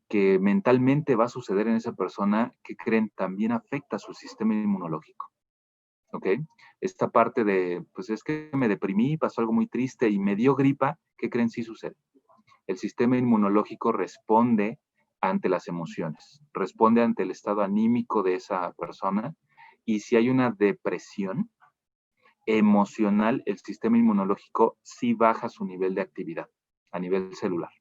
que mentalmente va a suceder en esa persona, que creen, también afecta a su sistema inmunológico. ¿Ok? Esta parte de, pues es que me deprimí, pasó algo muy triste y me dio gripa, ¿qué creen si sucede? El sistema inmunológico responde ante las emociones, responde ante el estado anímico de esa persona, y si hay una depresión emocional, el sistema inmunológico sí baja su nivel de actividad a nivel celular.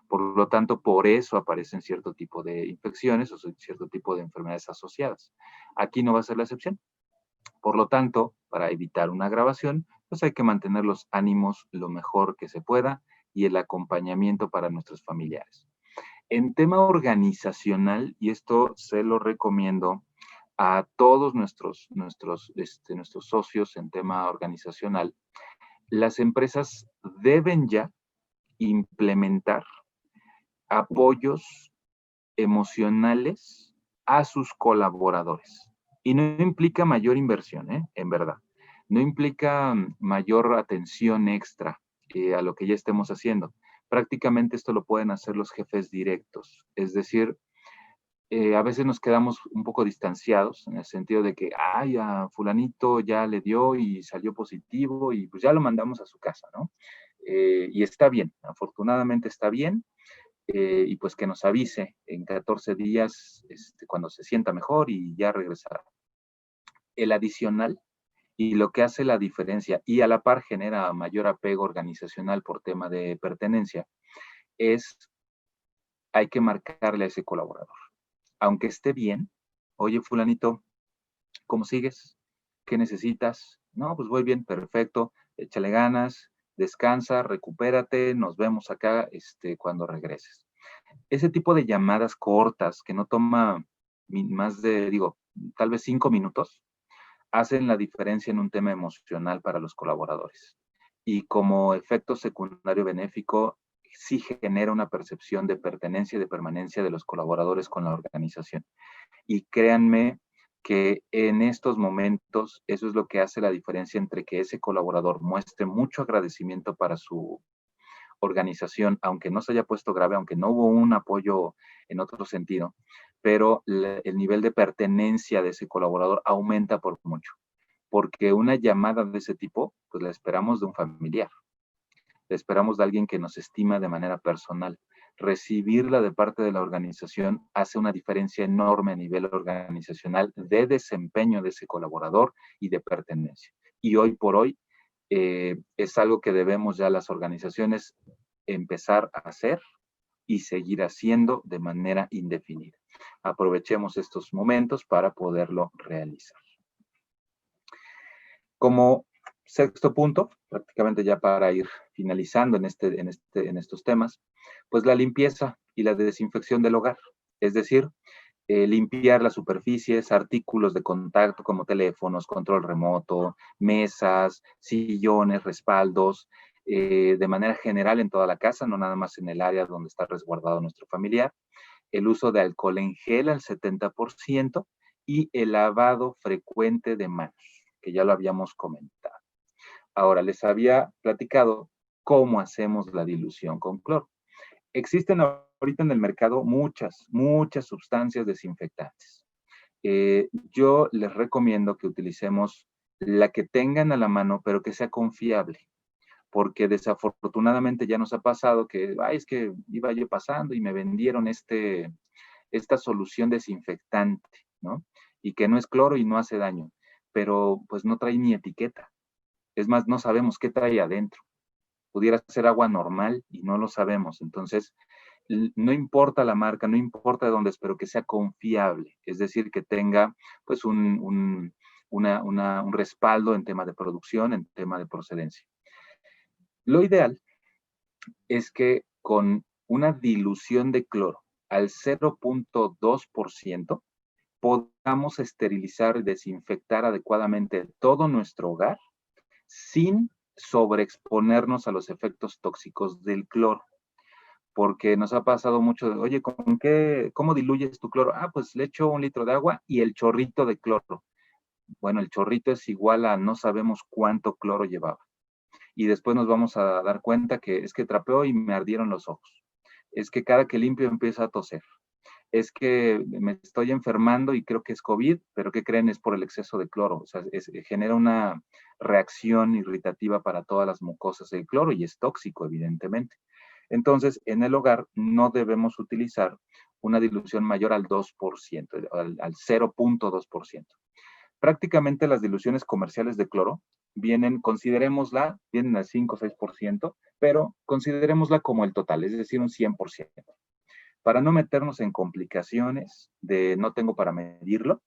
Por lo tanto, por eso aparecen cierto tipo de infecciones o cierto tipo de enfermedades asociadas. Aquí no va a ser la excepción. Por lo tanto, para evitar una agravación, pues hay que mantener los ánimos lo mejor que se pueda y el acompañamiento para nuestros familiares. En tema organizacional, y esto se lo recomiendo a todos nuestros socios en tema organizacional, las empresas deben ya implementar apoyos emocionales a sus colaboradores. Y no implica mayor inversión, en verdad. No implica mayor atención extra a lo que ya estemos haciendo. Prácticamente esto lo pueden hacer los jefes directos. Es decir, a veces nos quedamos un poco distanciados en el sentido de que, ay, a fulanito ya le dio y salió positivo y pues ya lo mandamos a su casa, ¿no? Y está bien, afortunadamente está bien, y pues que nos avise en 14 días cuando se sienta mejor y ya regresará. El adicional y lo que hace la diferencia y a la par genera mayor apego organizacional por tema de pertenencia es, hay que marcarle a ese colaborador. Aunque esté bien, oye fulanito, ¿cómo sigues? ¿Qué necesitas? No, pues voy bien, perfecto, échale ganas, descansa, recupérate, nos vemos acá cuando regreses. Ese tipo de llamadas cortas que no toma más de, tal vez 5 minutos, hacen la diferencia en un tema emocional para los colaboradores. Y como efecto secundario benéfico, sí genera una percepción de pertenencia y de permanencia de los colaboradores con la organización. Y créanme que en estos momentos eso es lo que hace la diferencia entre que ese colaborador muestre mucho agradecimiento para su organización, aunque no se haya puesto grave, aunque no hubo un apoyo en otro sentido, pero el nivel de pertenencia de ese colaborador aumenta por mucho, porque una llamada de ese tipo, pues la esperamos de un familiar, la esperamos de alguien que nos estima de manera personal. Recibirla de parte de la organización hace una diferencia enorme a nivel organizacional de desempeño de ese colaborador y de pertenencia. Y hoy por hoy es algo que debemos ya las organizaciones empezar a hacer y seguir haciendo de manera indefinida. Aprovechemos estos momentos para poderlo realizar. Como sexto punto, prácticamente ya para ir finalizando en estos temas, pues la limpieza y la desinfección del hogar. Es decir, limpiar las superficies, artículos de contacto como teléfonos, control remoto, mesas, sillones, respaldos, de manera general en toda la casa, no nada más en el área donde está resguardado nuestro familiar. El uso de alcohol en gel al 70% y el lavado frecuente de manos, que ya lo habíamos comentado. Ahora, les había platicado cómo hacemos la dilución con cloro. Existen ahorita en el mercado muchas sustancias desinfectantes. Yo les recomiendo que utilicemos la que tengan a la mano, pero que sea confiable, porque desafortunadamente ya nos ha pasado que, es que iba yo pasando y me vendieron esta solución desinfectante, ¿no? Y que no es cloro y no hace daño, pero pues no trae ni etiqueta. Es más, no sabemos qué trae adentro. Pudiera ser agua normal y no lo sabemos. Entonces, no importa la marca, no importa de dónde es, pero que sea confiable. Es decir, que tenga pues un respaldo en tema de producción, en tema de procedencia. Lo ideal es que con una dilución de cloro al 0.2% podamos esterilizar y desinfectar adecuadamente todo nuestro hogar sin sobreexponernos a los efectos tóxicos del cloro. Porque nos ha pasado mucho de, oye, ¿cómo diluyes tu cloro? Pues le echo 1 litro de agua y el chorrito de cloro. Bueno, el chorrito es igual a no sabemos cuánto cloro llevaba. Y después nos vamos a dar cuenta que es que trapeó y me ardieron los ojos. Es que cada que limpio empiezo a toser. Es que me estoy enfermando y creo que es COVID, pero ¿qué creen? Es por el exceso de cloro. O sea, genera una reacción irritativa para todas las mucosas del cloro y es tóxico, evidentemente. Entonces, en el hogar no debemos utilizar una dilución mayor al 2%, al 0.2%. Prácticamente las diluciones comerciales de cloro vienen al 5 o 6%, pero considerémosla como el total, es decir, un 100%. Para no meternos en complicaciones de no tengo para medirlo,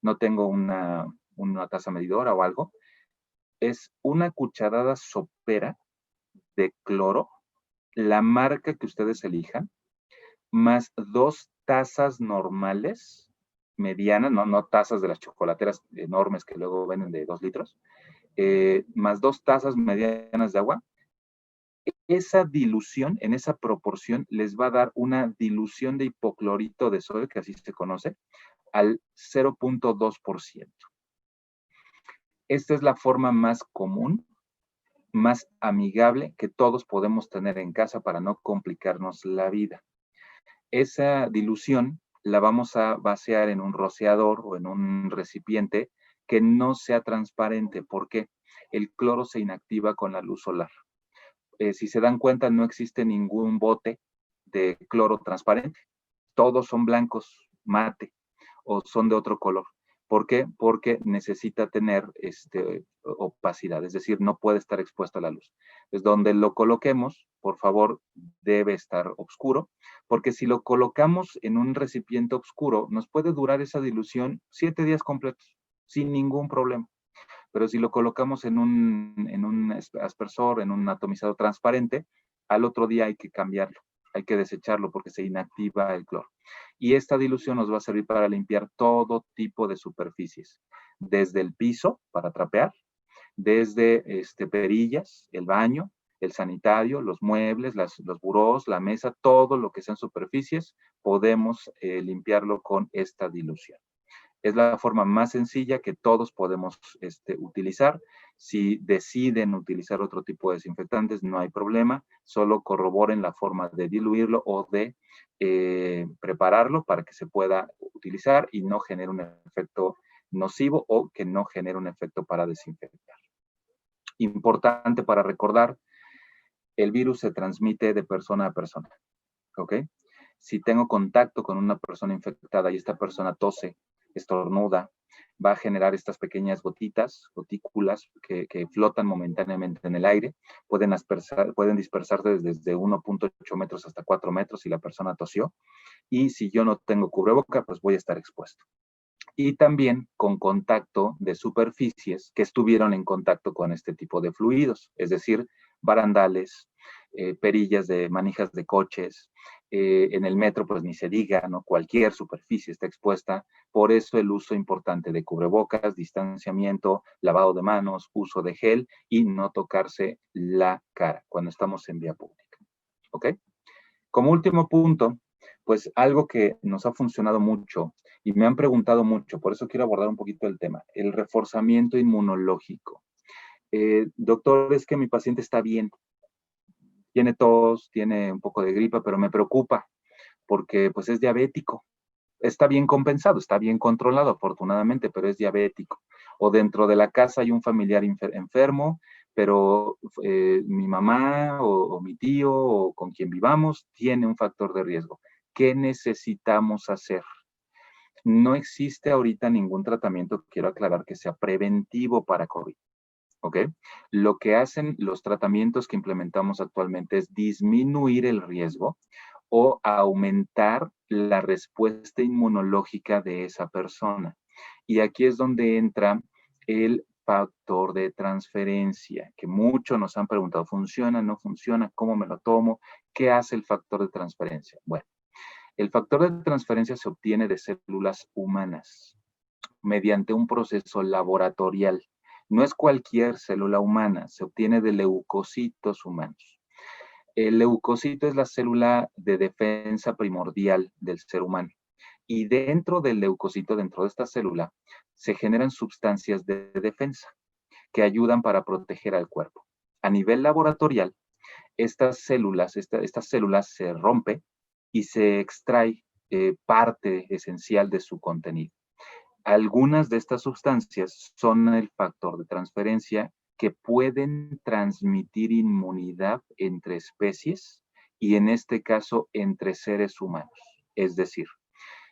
no tengo una taza medidora o algo, es una cucharada sopera de cloro, la marca que ustedes elijan, más 2 tazas normales, medianas, no tazas de las chocolateras enormes que luego venden de 2 litros, más 2 tazas medianas de agua. Esa dilución, en esa proporción, les va a dar una dilución de hipoclorito de sodio, que así se conoce, al 0.2%. Esta es la forma más común, más amigable que todos podemos tener en casa para no complicarnos la vida. Esa dilución la vamos a vaciar en un rociador o en un recipiente que no sea transparente, porque el cloro se inactiva con la luz solar. Si se dan cuenta, no existe ningún bote de cloro transparente. Todos son blancos, mate, o son de otro color. ¿Por qué? Porque necesita tener opacidad, es decir, no puede estar expuesto a la luz. Es donde lo coloquemos, por favor, debe estar oscuro, porque si lo colocamos en un recipiente oscuro, nos puede durar esa dilución 7 días completos, sin ningún problema. Pero si lo colocamos en un aspersor, en un atomizador transparente, al otro día hay que cambiarlo, hay que desecharlo porque se inactiva el cloro. Y esta dilución nos va a servir para limpiar todo tipo de superficies, desde el piso para trapear, desde perillas, el baño, el sanitario, los muebles, los burós, la mesa, todo lo que sean superficies, podemos limpiarlo con esta dilución. Es la forma más sencilla que todos podemos utilizar. Si deciden utilizar otro tipo de desinfectantes, no hay problema. Solo corroboren la forma de diluirlo o de prepararlo para que se pueda utilizar y no genere un efecto nocivo o que no genere un efecto para desinfectar. Importante para recordar, el virus se transmite de persona a persona. ¿Ok? Si tengo contacto con una persona infectada y esta persona tose, estornuda, va a generar estas pequeñas gotitas, gotículas que flotan momentáneamente en el aire, pueden dispersarse desde 1.8 metros hasta 4 metros si la persona tosió, y si yo no tengo cubreboca, pues voy a estar expuesto. Y también con contacto de superficies que estuvieron en contacto con este tipo de fluidos, es decir, barandales, perillas de manijas de coches, en el metro pues ni se diga, ¿no? Cualquier superficie está expuesta, por eso el uso importante de cubrebocas, distanciamiento, lavado de manos, uso de gel y no tocarse la cara cuando estamos en vía pública, ¿ok? Como último punto, pues algo que nos ha funcionado mucho y me han preguntado mucho, por eso quiero abordar un poquito el tema, el reforzamiento inmunológico. Doctor, es que mi paciente está bien, tiene tos, tiene un poco de gripa, pero me preocupa porque pues es diabético. Está bien compensado, está bien controlado afortunadamente, pero es diabético. O dentro de la casa hay un familiar enfermo, pero mi mamá o mi tío o con quien vivamos tiene un factor de riesgo. ¿Qué necesitamos hacer? No existe ahorita ningún tratamiento, quiero aclarar, que sea preventivo para COVID. ¿Ok? Lo que hacen los tratamientos que implementamos actualmente es disminuir el riesgo o aumentar la respuesta inmunológica de esa persona. Y aquí es donde entra el factor de transferencia, que muchos nos han preguntado, ¿funciona, no funciona? ¿Cómo me lo tomo? ¿Qué hace el factor de transferencia? Bueno, el factor de transferencia se obtiene de células humanas mediante un proceso laboratorial. No es cualquier célula humana, se obtiene de leucocitos humanos. El leucocito es la célula de defensa primordial del ser humano. Y dentro del leucocito, dentro de esta célula, se generan sustancias de defensa que ayudan para proteger al cuerpo. A nivel laboratorial, estas células se rompe y se extrae parte esencial de su contenido. Algunas de estas sustancias son el factor de transferencia que pueden transmitir inmunidad entre especies y en este caso entre seres humanos. Es decir,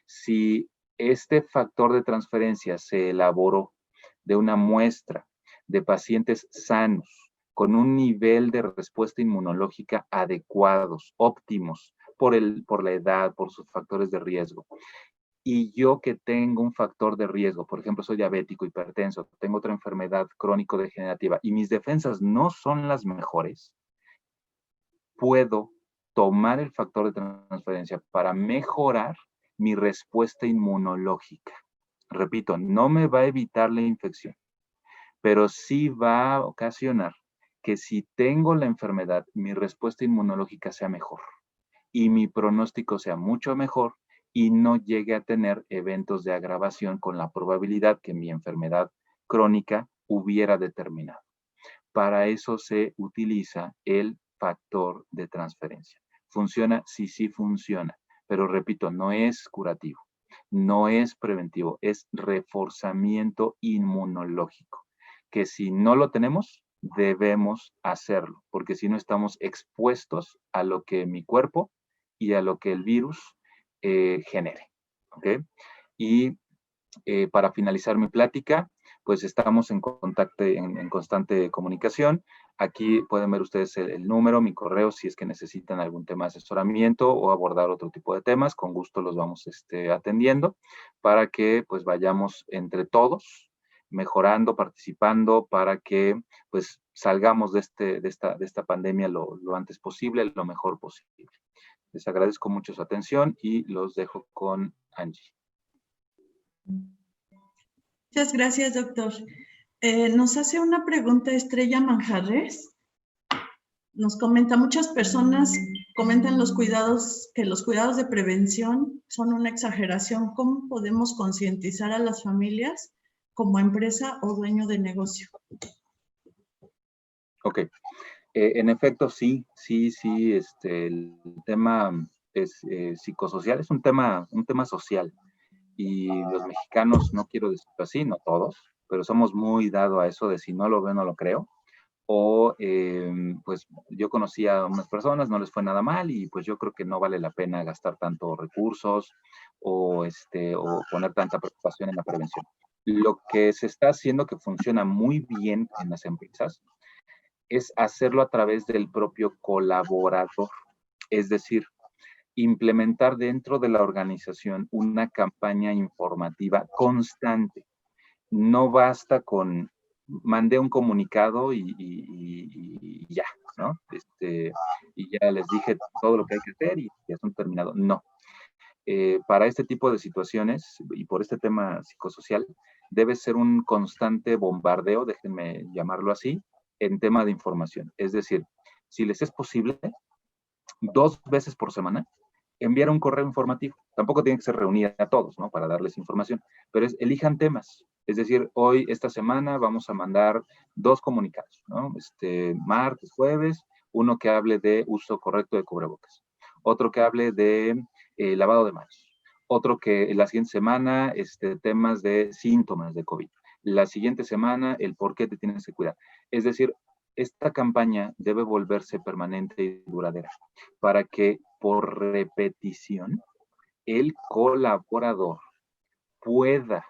si este factor de transferencia se elaboró de una muestra de pacientes sanos con un nivel de respuesta inmunológica adecuados, óptimos, por la edad, por sus factores de riesgo, y yo que tengo un factor de riesgo, por ejemplo, soy diabético, hipertenso, tengo otra enfermedad crónico-degenerativa y mis defensas no son las mejores, puedo tomar el factor de transferencia para mejorar mi respuesta inmunológica. Repito, no me va a evitar la infección, pero sí va a ocasionar que si tengo la enfermedad, mi respuesta inmunológica sea mejor y mi pronóstico sea mucho mejor y no llegue a tener eventos de agravación con la probabilidad que mi enfermedad crónica hubiera determinado. Para eso se utiliza el factor de transferencia. ¿Funciona? Sí, sí funciona, pero repito, no es curativo, no es preventivo, es reforzamiento inmunológico, que si no lo tenemos, debemos hacerlo, porque si no estamos expuestos a lo que mi cuerpo y a lo que el virus genere. ¿Ok? Y para finalizar mi plática, pues estamos en contacto, en constante comunicación. Aquí pueden ver ustedes el número, mi correo, si es que necesitan algún tema de asesoramiento o abordar otro tipo de temas, con gusto los vamos atendiendo para que pues vayamos entre todos mejorando, participando para que pues salgamos de esta pandemia lo antes posible, lo mejor posible. Les agradezco mucho su atención y los dejo con Angie. Muchas gracias, doctor. Nos hace una pregunta Estrella Manjarres. Nos comenta, muchas personas comentan que los cuidados de prevención son una exageración. ¿Cómo podemos concientizar a las familias como empresa o dueño de negocio? Ok. En efecto, sí, el tema psicosocial es un tema social. Y los mexicanos, no quiero decirlo así, no todos, pero somos muy dados a eso de si no lo veo, no lo creo. O pues yo conocí a unas personas, no les fue nada mal y pues yo creo que no vale la pena gastar tantos recursos o poner tanta preocupación en la prevención. Lo que se está haciendo que funciona muy bien en las empresas es hacerlo a través del propio colaborador, es decir, implementar dentro de la organización una campaña informativa constante. No basta con mandé un comunicado y ya, ¿no? Y ya les dije todo lo que hay que hacer y ya son terminado. No. Para este tipo de situaciones y por este tema psicosocial, debe ser un constante bombardeo, déjenme llamarlo así, en tema de información. Es decir, si les es posible, 2 veces por semana, enviar un correo informativo. Tampoco tienen que ser reunir a todos, ¿no? Para darles información, pero elijan temas. Es decir, hoy, esta semana, vamos a mandar 2 comunicados, ¿no? Martes, jueves, uno que hable de uso correcto de cubrebocas, otro que hable de lavado de manos, otro que la siguiente semana, temas de síntomas de COVID. La siguiente semana, el por qué te tienes que cuidar. Es decir, esta campaña debe volverse permanente y duradera para que por repetición el colaborador pueda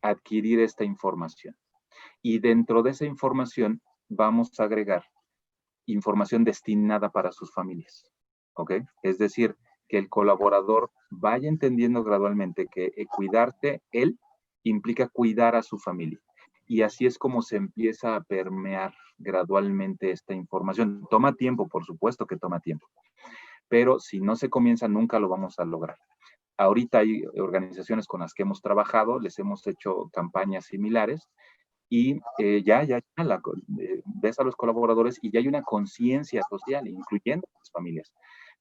adquirir esta información. Y dentro de esa información vamos a agregar información destinada para sus familias. ¿Ok? Es decir, que el colaborador vaya entendiendo gradualmente que cuidarte él implica cuidar a su familia. Y así es como se empieza a permear gradualmente esta información. Toma tiempo, por supuesto que toma tiempo, pero si no se comienza nunca lo vamos a lograr. Ahorita hay organizaciones con las que hemos trabajado, les hemos hecho campañas similares y ves a los colaboradores y ya hay una conciencia social, incluyendo las familias,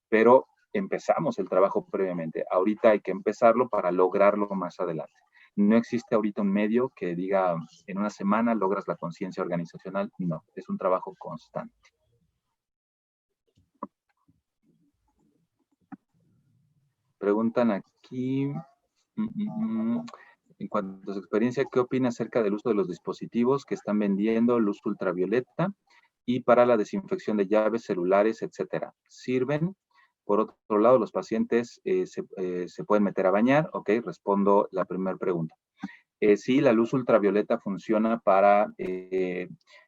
pero empezamos el trabajo previamente. Ahorita hay que empezarlo para lograrlo más adelante. No existe ahorita un medio que diga en una semana logras la conciencia organizacional. No, es un trabajo constante. Preguntan aquí, en cuanto a su experiencia, ¿qué opina acerca del uso de los dispositivos que están vendiendo luz ultravioleta y para la desinfección de llaves, celulares, etcétera? ¿Sirven? Por otro lado, los pacientes se pueden meter a bañar. Ok, respondo la primera pregunta. Sí, la luz ultravioleta funciona para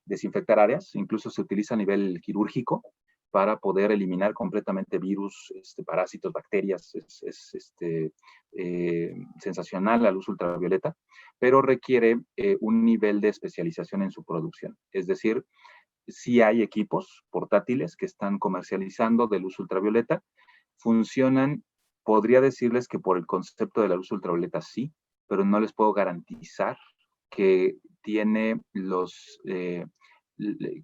desinfectar áreas, incluso se utiliza a nivel quirúrgico para poder eliminar completamente virus, parásitos, bacterias. Es sensacional la luz ultravioleta, pero requiere un nivel de especialización en su producción. Es decir, sí hay equipos portátiles que están comercializando de luz ultravioleta. Funcionan, podría decirles que por el concepto de la luz ultravioleta sí, pero no les puedo garantizar que tiene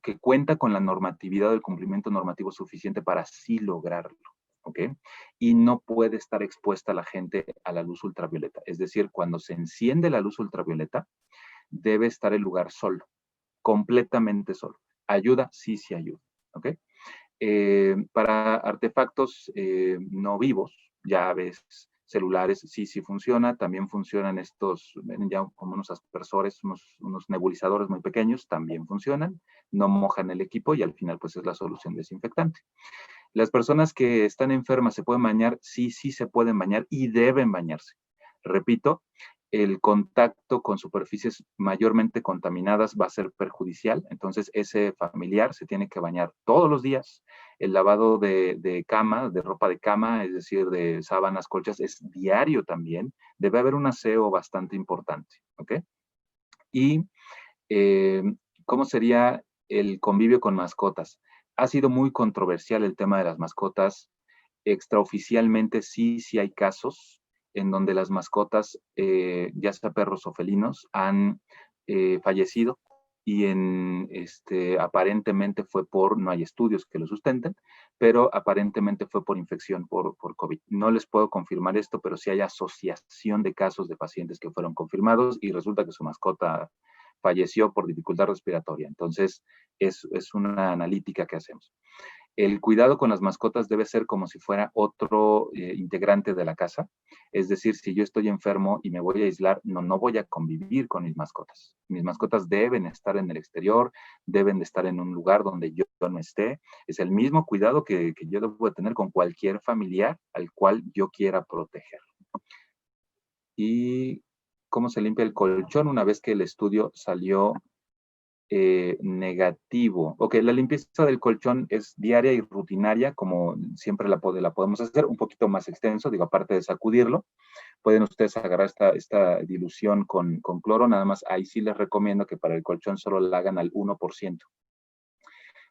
que cuenta con la normatividad o el cumplimiento normativo suficiente para así lograrlo, ¿ok? Y no puede estar expuesta la gente a la luz ultravioleta. Es decir, cuando se enciende la luz ultravioleta, debe estar el lugar solo, completamente solo. ¿Ayuda? Sí, sí ayuda, ¿ok? Para artefactos no vivos, llaves, celulares, sí funciona. También funcionan estos, ya como unos aspersores, unos nebulizadores muy pequeños, también funcionan. No mojan el equipo y al final pues es la solución desinfectante. Las personas que están enfermas se pueden bañar, sí se pueden bañar y deben bañarse. Repito, el contacto con superficies mayormente contaminadas va a ser perjudicial, entonces ese familiar se tiene que bañar todos los días. El lavado de cama, de ropa de cama, es decir, de sábanas, colchas, es diario también. Debe haber un aseo bastante importante, ¿ok? Y ¿cómo sería el convivio con mascotas? Ha sido muy controversial el tema de las mascotas. Extraoficialmente sí hay casos en donde las mascotas, ya sea perros o felinos, han fallecido y aparentemente fue no hay estudios que lo sustenten, pero aparentemente fue por infección por COVID. No les puedo confirmar esto, pero sí hay asociación de casos de pacientes que fueron confirmados y resulta que su mascota falleció por dificultad respiratoria. Entonces, es una analítica que hacemos. El cuidado con las mascotas debe ser como si fuera otro integrante de la casa. Es decir, si yo estoy enfermo y me voy a aislar, no voy a convivir con mis mascotas. Mis mascotas deben estar en el exterior, deben de estar en un lugar donde yo no esté. Es el mismo cuidado que yo debo de tener con cualquier familiar al cual yo quiera proteger. ¿Y cómo se limpia el colchón una vez que el estudio salió negativo? Ok, la limpieza del colchón es diaria y rutinaria, como siempre la podemos hacer, un poquito más extenso, digo, aparte de sacudirlo. Pueden ustedes agarrar esta dilución con cloro, nada más ahí sí les recomiendo que para el colchón solo la hagan al 1%,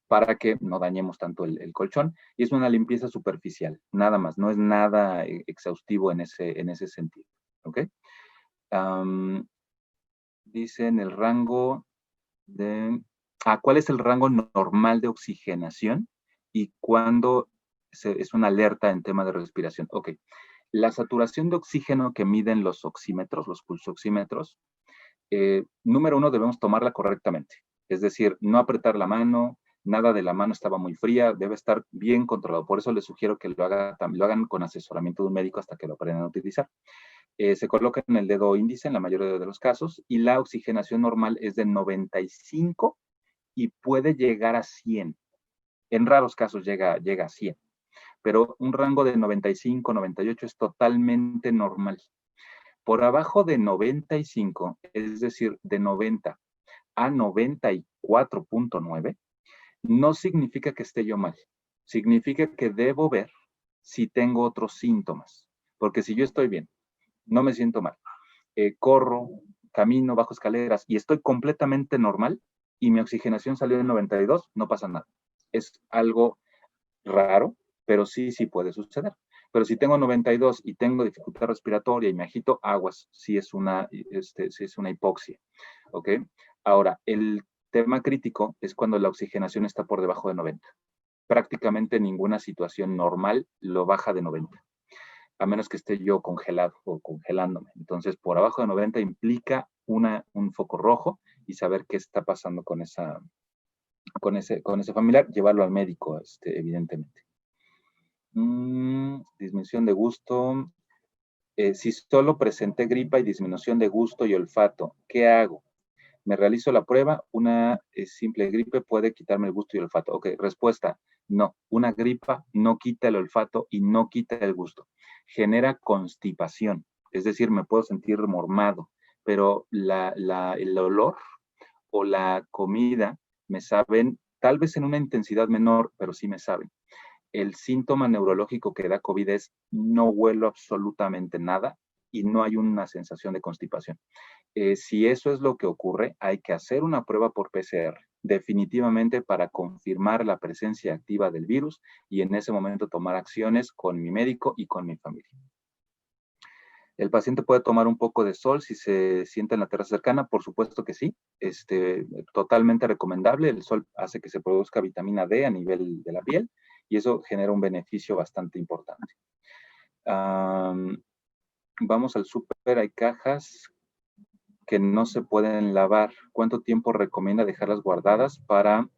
para que no dañemos tanto el colchón. Y es una limpieza superficial, nada más, no es nada exhaustivo en ese sentido. ¿Ok? Dice en el rango ¿cuál es el rango normal de oxigenación y cuándo es una alerta en tema de respiración? Ok, la saturación de oxígeno que miden los oxímetros, los pulsoxímetros, número uno, debemos tomarla correctamente. Es decir, no apretar la mano, nada de la mano estaba muy fría, debe estar bien controlado. Por eso les sugiero que lo hagan con asesoramiento de un médico hasta que lo aprendan a utilizar. Se coloca en el dedo índice en la mayoría de los casos y la oxigenación normal es de 95 y puede llegar a 100. En raros casos llega a 100, pero un rango de 95, 98 es totalmente normal. Por abajo de 95, es decir, de 90 a 94.9, no significa que esté yo mal. Significa que debo ver si tengo otros síntomas. Porque si yo estoy bien, no me siento mal, corro, camino, bajo escaleras y estoy completamente normal y mi oxigenación salió en 92, no pasa nada. Es algo raro, pero sí puede suceder. Pero si tengo 92 y tengo dificultad respiratoria y me agito, aguas, sí es una hipoxia. ¿Ok? Ahora, el tema crítico es cuando la oxigenación está por debajo de 90. Prácticamente ninguna situación normal lo baja de 90, a menos que esté yo congelado o congelándome. Entonces, por abajo de 90 implica un foco rojo y saber qué está pasando con ese familiar, llevarlo al médico, evidentemente. Disminución de gusto. Si solo presenté gripa y disminución de gusto y olfato, ¿qué hago? Me realizo la prueba, una simple gripe puede quitarme el gusto y el olfato. Ok, respuesta, no. Una gripa no quita el olfato y no quita el gusto. Genera constipación, es decir, me puedo sentir mormado, pero el olor o la comida me saben, tal vez en una intensidad menor, pero sí me saben. El síntoma neurológico que da COVID es no huelo absolutamente nada y no hay una sensación de constipación. Si eso es lo que ocurre, hay que hacer una prueba por PCR, definitivamente para confirmar la presencia activa del virus y en ese momento tomar acciones con mi médico y con mi familia. ¿El paciente puede tomar un poco de sol si se sienta en la terraza cercana? Por supuesto que sí. Totalmente recomendable. El sol hace que se produzca vitamina D a nivel de la piel y eso genera un beneficio bastante importante. Vamos al súper, hay cajas que no se pueden lavar. ¿Cuánto tiempo recomienda dejarlas guardadas para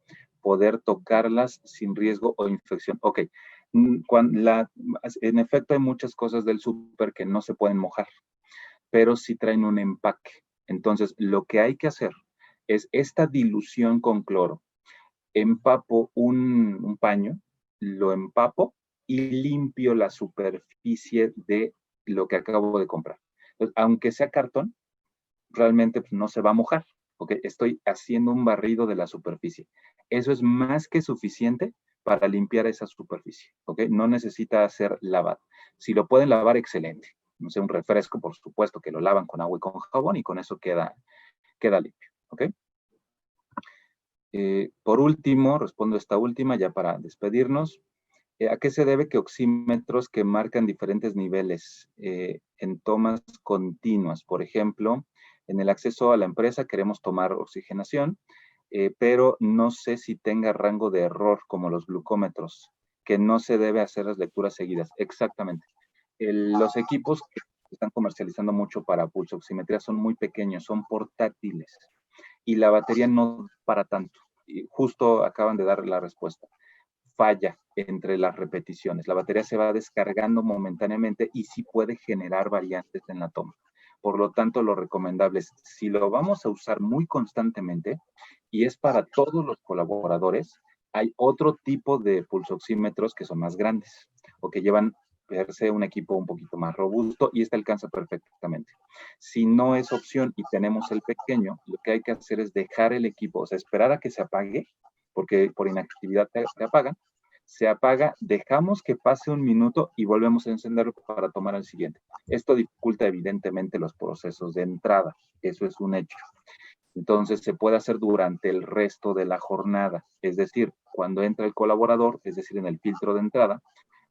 poder tocarlas sin riesgo o infección? Ok. En efecto, hay muchas cosas del súper que no se pueden mojar, pero sí traen un empaque. Entonces, lo que hay que hacer es esta dilución con cloro. Empapo un paño, lo empapo y limpio la superficie de lo que acabo de comprar. Entonces, aunque sea cartón, realmente no se va a mojar, ¿ok? Estoy haciendo un barrido de la superficie. Eso es más que suficiente para limpiar esa superficie, ¿ok? No necesita ser lavado. Si lo pueden lavar, excelente. No sé, un refresco, por supuesto, que lo lavan con agua y con jabón y con eso queda queda limpio, ¿ok? Por último, respondo esta última ya para despedirnos. ¿A qué se debe que oxímetros que marcan diferentes niveles en tomas continuas? Por ejemplo, en el acceso a la empresa queremos tomar oxigenación, pero no sé si tenga rango de error como los glucómetros, que no se debe hacer las lecturas seguidas. Exactamente. Los equipos que se están comercializando mucho para pulsoximetría son muy pequeños, son portátiles y la batería no para tanto. Y justo acaban de dar la respuesta. Falla entre las repeticiones. La batería se va descargando momentáneamente y sí puede generar variantes en la toma. Por lo tanto, lo recomendable es, si lo vamos a usar muy constantemente y es para todos los colaboradores, hay otro tipo de pulsoxímetros que son más grandes o que llevan per se un equipo un poquito más robusto y este alcanza perfectamente. Si no es opción y tenemos el pequeño, lo que hay que hacer es dejar el equipo, o sea, esperar a que se apague, porque por inactividad te apagan, se apaga, dejamos que pase un minuto y volvemos a encenderlo para tomar el siguiente. Esto dificulta evidentemente los procesos de entrada, eso es un hecho. Entonces se puede hacer durante el resto de la jornada, es decir, cuando entra el colaborador, es decir, en el filtro de entrada,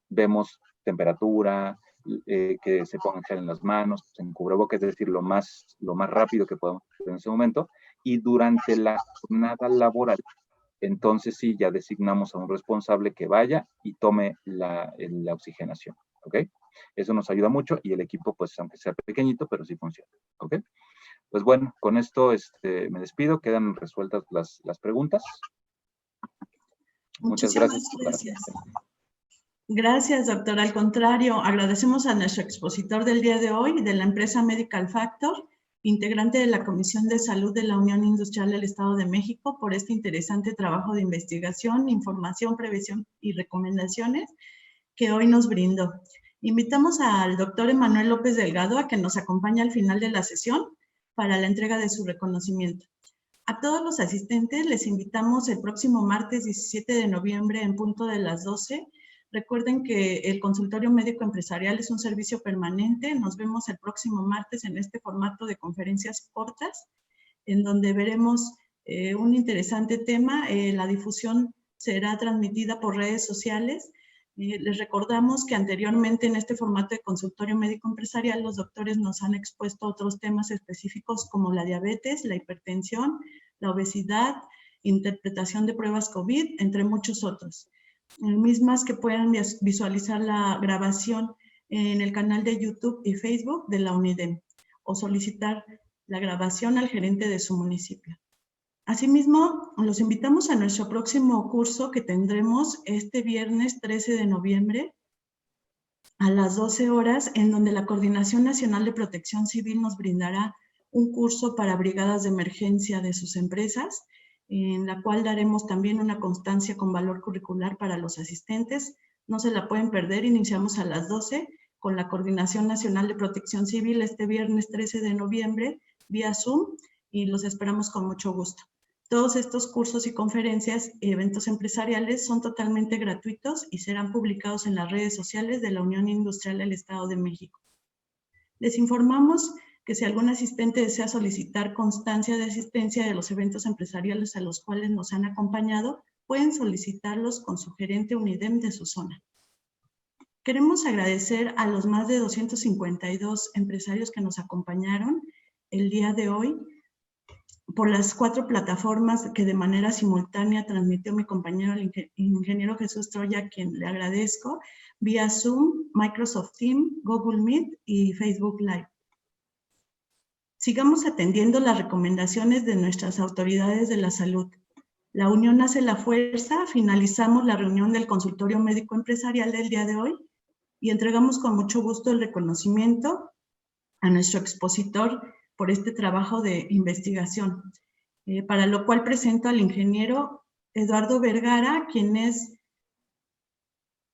vemos temperatura, que se pongan gel en las manos, en cubrebocas, es decir, lo más rápido que podamos hacer en ese momento, y durante la jornada laboral, entonces sí, ya designamos a un responsable que vaya y tome la oxigenación, ¿ok? Eso nos ayuda mucho y el equipo, pues, aunque sea pequeñito, pero sí funciona, ¿ok? Pues bueno, con esto me despido, quedan resueltas las preguntas. Muchas gracias. Gracias. Gracias, doctor. Al contrario, agradecemos a nuestro expositor del día de hoy, de la empresa Medical Factor, integrante de la Comisión de Salud de la Unión Industrial del Estado de México, por este interesante trabajo de investigación, información, prevención y recomendaciones que hoy nos brindó. Invitamos al doctor Emanuel López Delgado a que nos acompañe al final de la sesión para la entrega de su reconocimiento. A todos los asistentes les invitamos el próximo martes 17 de noviembre en punto de las 12. Recuerden que el consultorio médico empresarial es un servicio permanente. Nos vemos el próximo martes en este formato de conferencias cortas, en donde veremos un interesante tema. La difusión será transmitida por redes sociales. Les recordamos que anteriormente en este formato de consultorio médico empresarial los doctores nos han expuesto otros temas específicos como la diabetes, la hipertensión, la obesidad, interpretación de pruebas COVID, entre muchos otros. Mismas que puedan visualizar la grabación en el canal de YouTube y Facebook de la UNIDEM o solicitar la grabación al gerente de su municipio. Asimismo, los invitamos a nuestro próximo curso que tendremos este viernes 13 de noviembre a las 12 horas, en donde la Coordinación Nacional de Protección Civil nos brindará un curso para brigadas de emergencia de sus empresas, en la cual daremos también una constancia con valor curricular para los asistentes. No se la pueden perder, iniciamos a las 12 con la Coordinación Nacional de Protección Civil este viernes 13 de noviembre vía Zoom y los esperamos con mucho gusto. Todos estos cursos y conferencias y eventos empresariales son totalmente gratuitos y serán publicados en las redes sociales de la Unión Industrial del Estado de México. Les informamos que si algún asistente desea solicitar constancia de asistencia de los eventos empresariales a los cuales nos han acompañado, pueden solicitarlos con su gerente UNIDEM de su zona. Queremos agradecer a los más de 252 empresarios que nos acompañaron el día de hoy por las 4 plataformas que de manera simultánea transmitió mi compañero el ingeniero Jesús Troya, a quien le agradezco, vía Zoom, Microsoft Teams, Google Meet y Facebook Live. Sigamos atendiendo las recomendaciones de nuestras autoridades de la salud. La unión hace la fuerza. Finalizamos la reunión del consultorio médico empresarial del día de hoy y entregamos con mucho gusto el reconocimiento a nuestro expositor por este trabajo de investigación, para lo cual presento al ingeniero Eduardo Vergara, quien es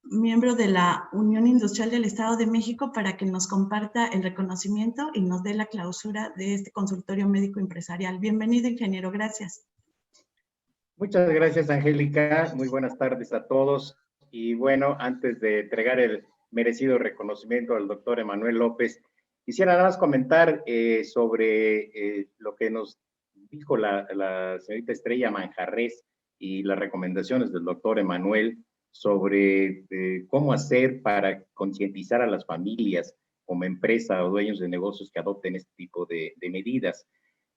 miembro de la Unión Industrial del Estado de México, para que nos comparta el reconocimiento y nos dé la clausura de este consultorio médico empresarial. Bienvenido, ingeniero, gracias. Muchas gracias, Angélica. Muy buenas tardes a todos. Y bueno, antes de entregar el merecido reconocimiento al doctor Emanuel López, quisiera nada más comentar sobre lo que nos dijo la señorita Estrella Manjarres y las recomendaciones del doctor Emanuel sobre cómo hacer para concientizar a las familias como empresa o dueños de negocios que adopten este tipo de medidas.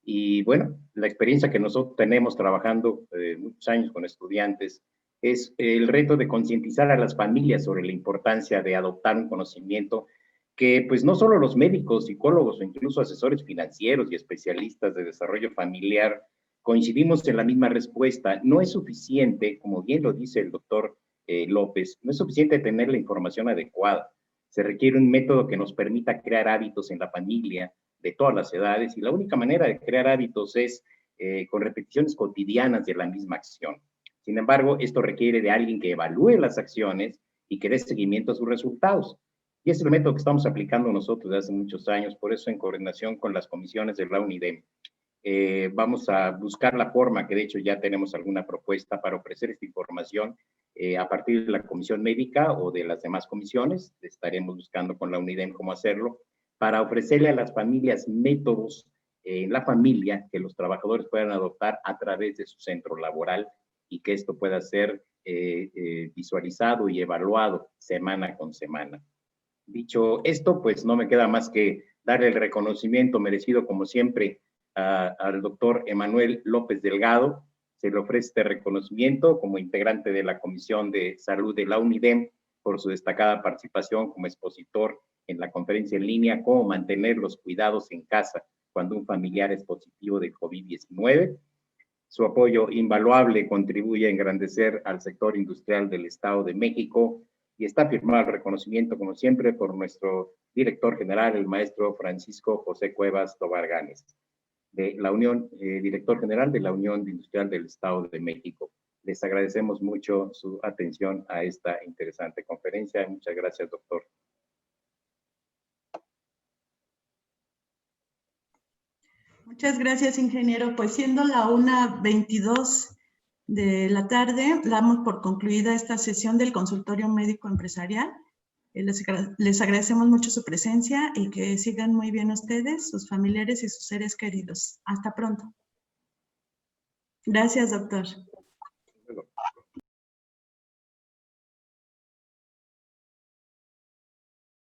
Y bueno, la experiencia que nosotros tenemos trabajando muchos años con estudiantes es el reto de concientizar a las familias sobre la importancia de adoptar un conocimiento que pues no solo los médicos, psicólogos o incluso asesores financieros y especialistas de desarrollo familiar coincidimos en la misma respuesta. No es suficiente, como bien lo dice el doctor López, no es suficiente tener la información adecuada. Se requiere un método que nos permita crear hábitos en la familia de todas las edades y la única manera de crear hábitos es con repeticiones cotidianas de la misma acción. Sin embargo, esto requiere de alguien que evalúe las acciones y que dé seguimiento a sus resultados. Y es el método que estamos aplicando nosotros desde hace muchos años, por eso en coordinación con las comisiones de la UNIDEM. Vamos a buscar la forma, que de hecho ya tenemos alguna propuesta para ofrecer esta información a partir de la comisión médica o de las demás comisiones. Estaremos buscando con la UNIDEM cómo hacerlo, para ofrecerle a las familias métodos en la familia que los trabajadores puedan adoptar a través de su centro laboral y que esto pueda ser visualizado y evaluado semana con semana. Dicho esto, pues no me queda más que darle el reconocimiento merecido, como siempre, al doctor Emanuel López Delgado. Se le ofrece este reconocimiento como integrante de la Comisión de Salud de la UNIDEM por su destacada participación como expositor en la conferencia en línea Cómo mantener los cuidados en casa cuando un familiar es positivo de COVID-19. Su apoyo invaluable contribuye a engrandecer al sector industrial del Estado de México y está firmado el reconocimiento, como siempre, por nuestro director general, el maestro Francisco José Cuevas Tobarganes, de la Unión, director general de la Unión Industrial del Estado de México. Les agradecemos mucho su atención a esta interesante conferencia. Muchas gracias, doctor. Muchas gracias, ingeniero. Pues siendo la 1:22 de la tarde, damos por concluida esta sesión del consultorio médico empresarial. Les agradecemos mucho su presencia y que sigan muy bien ustedes, sus familiares y sus seres queridos. Hasta pronto. Gracias, doctor.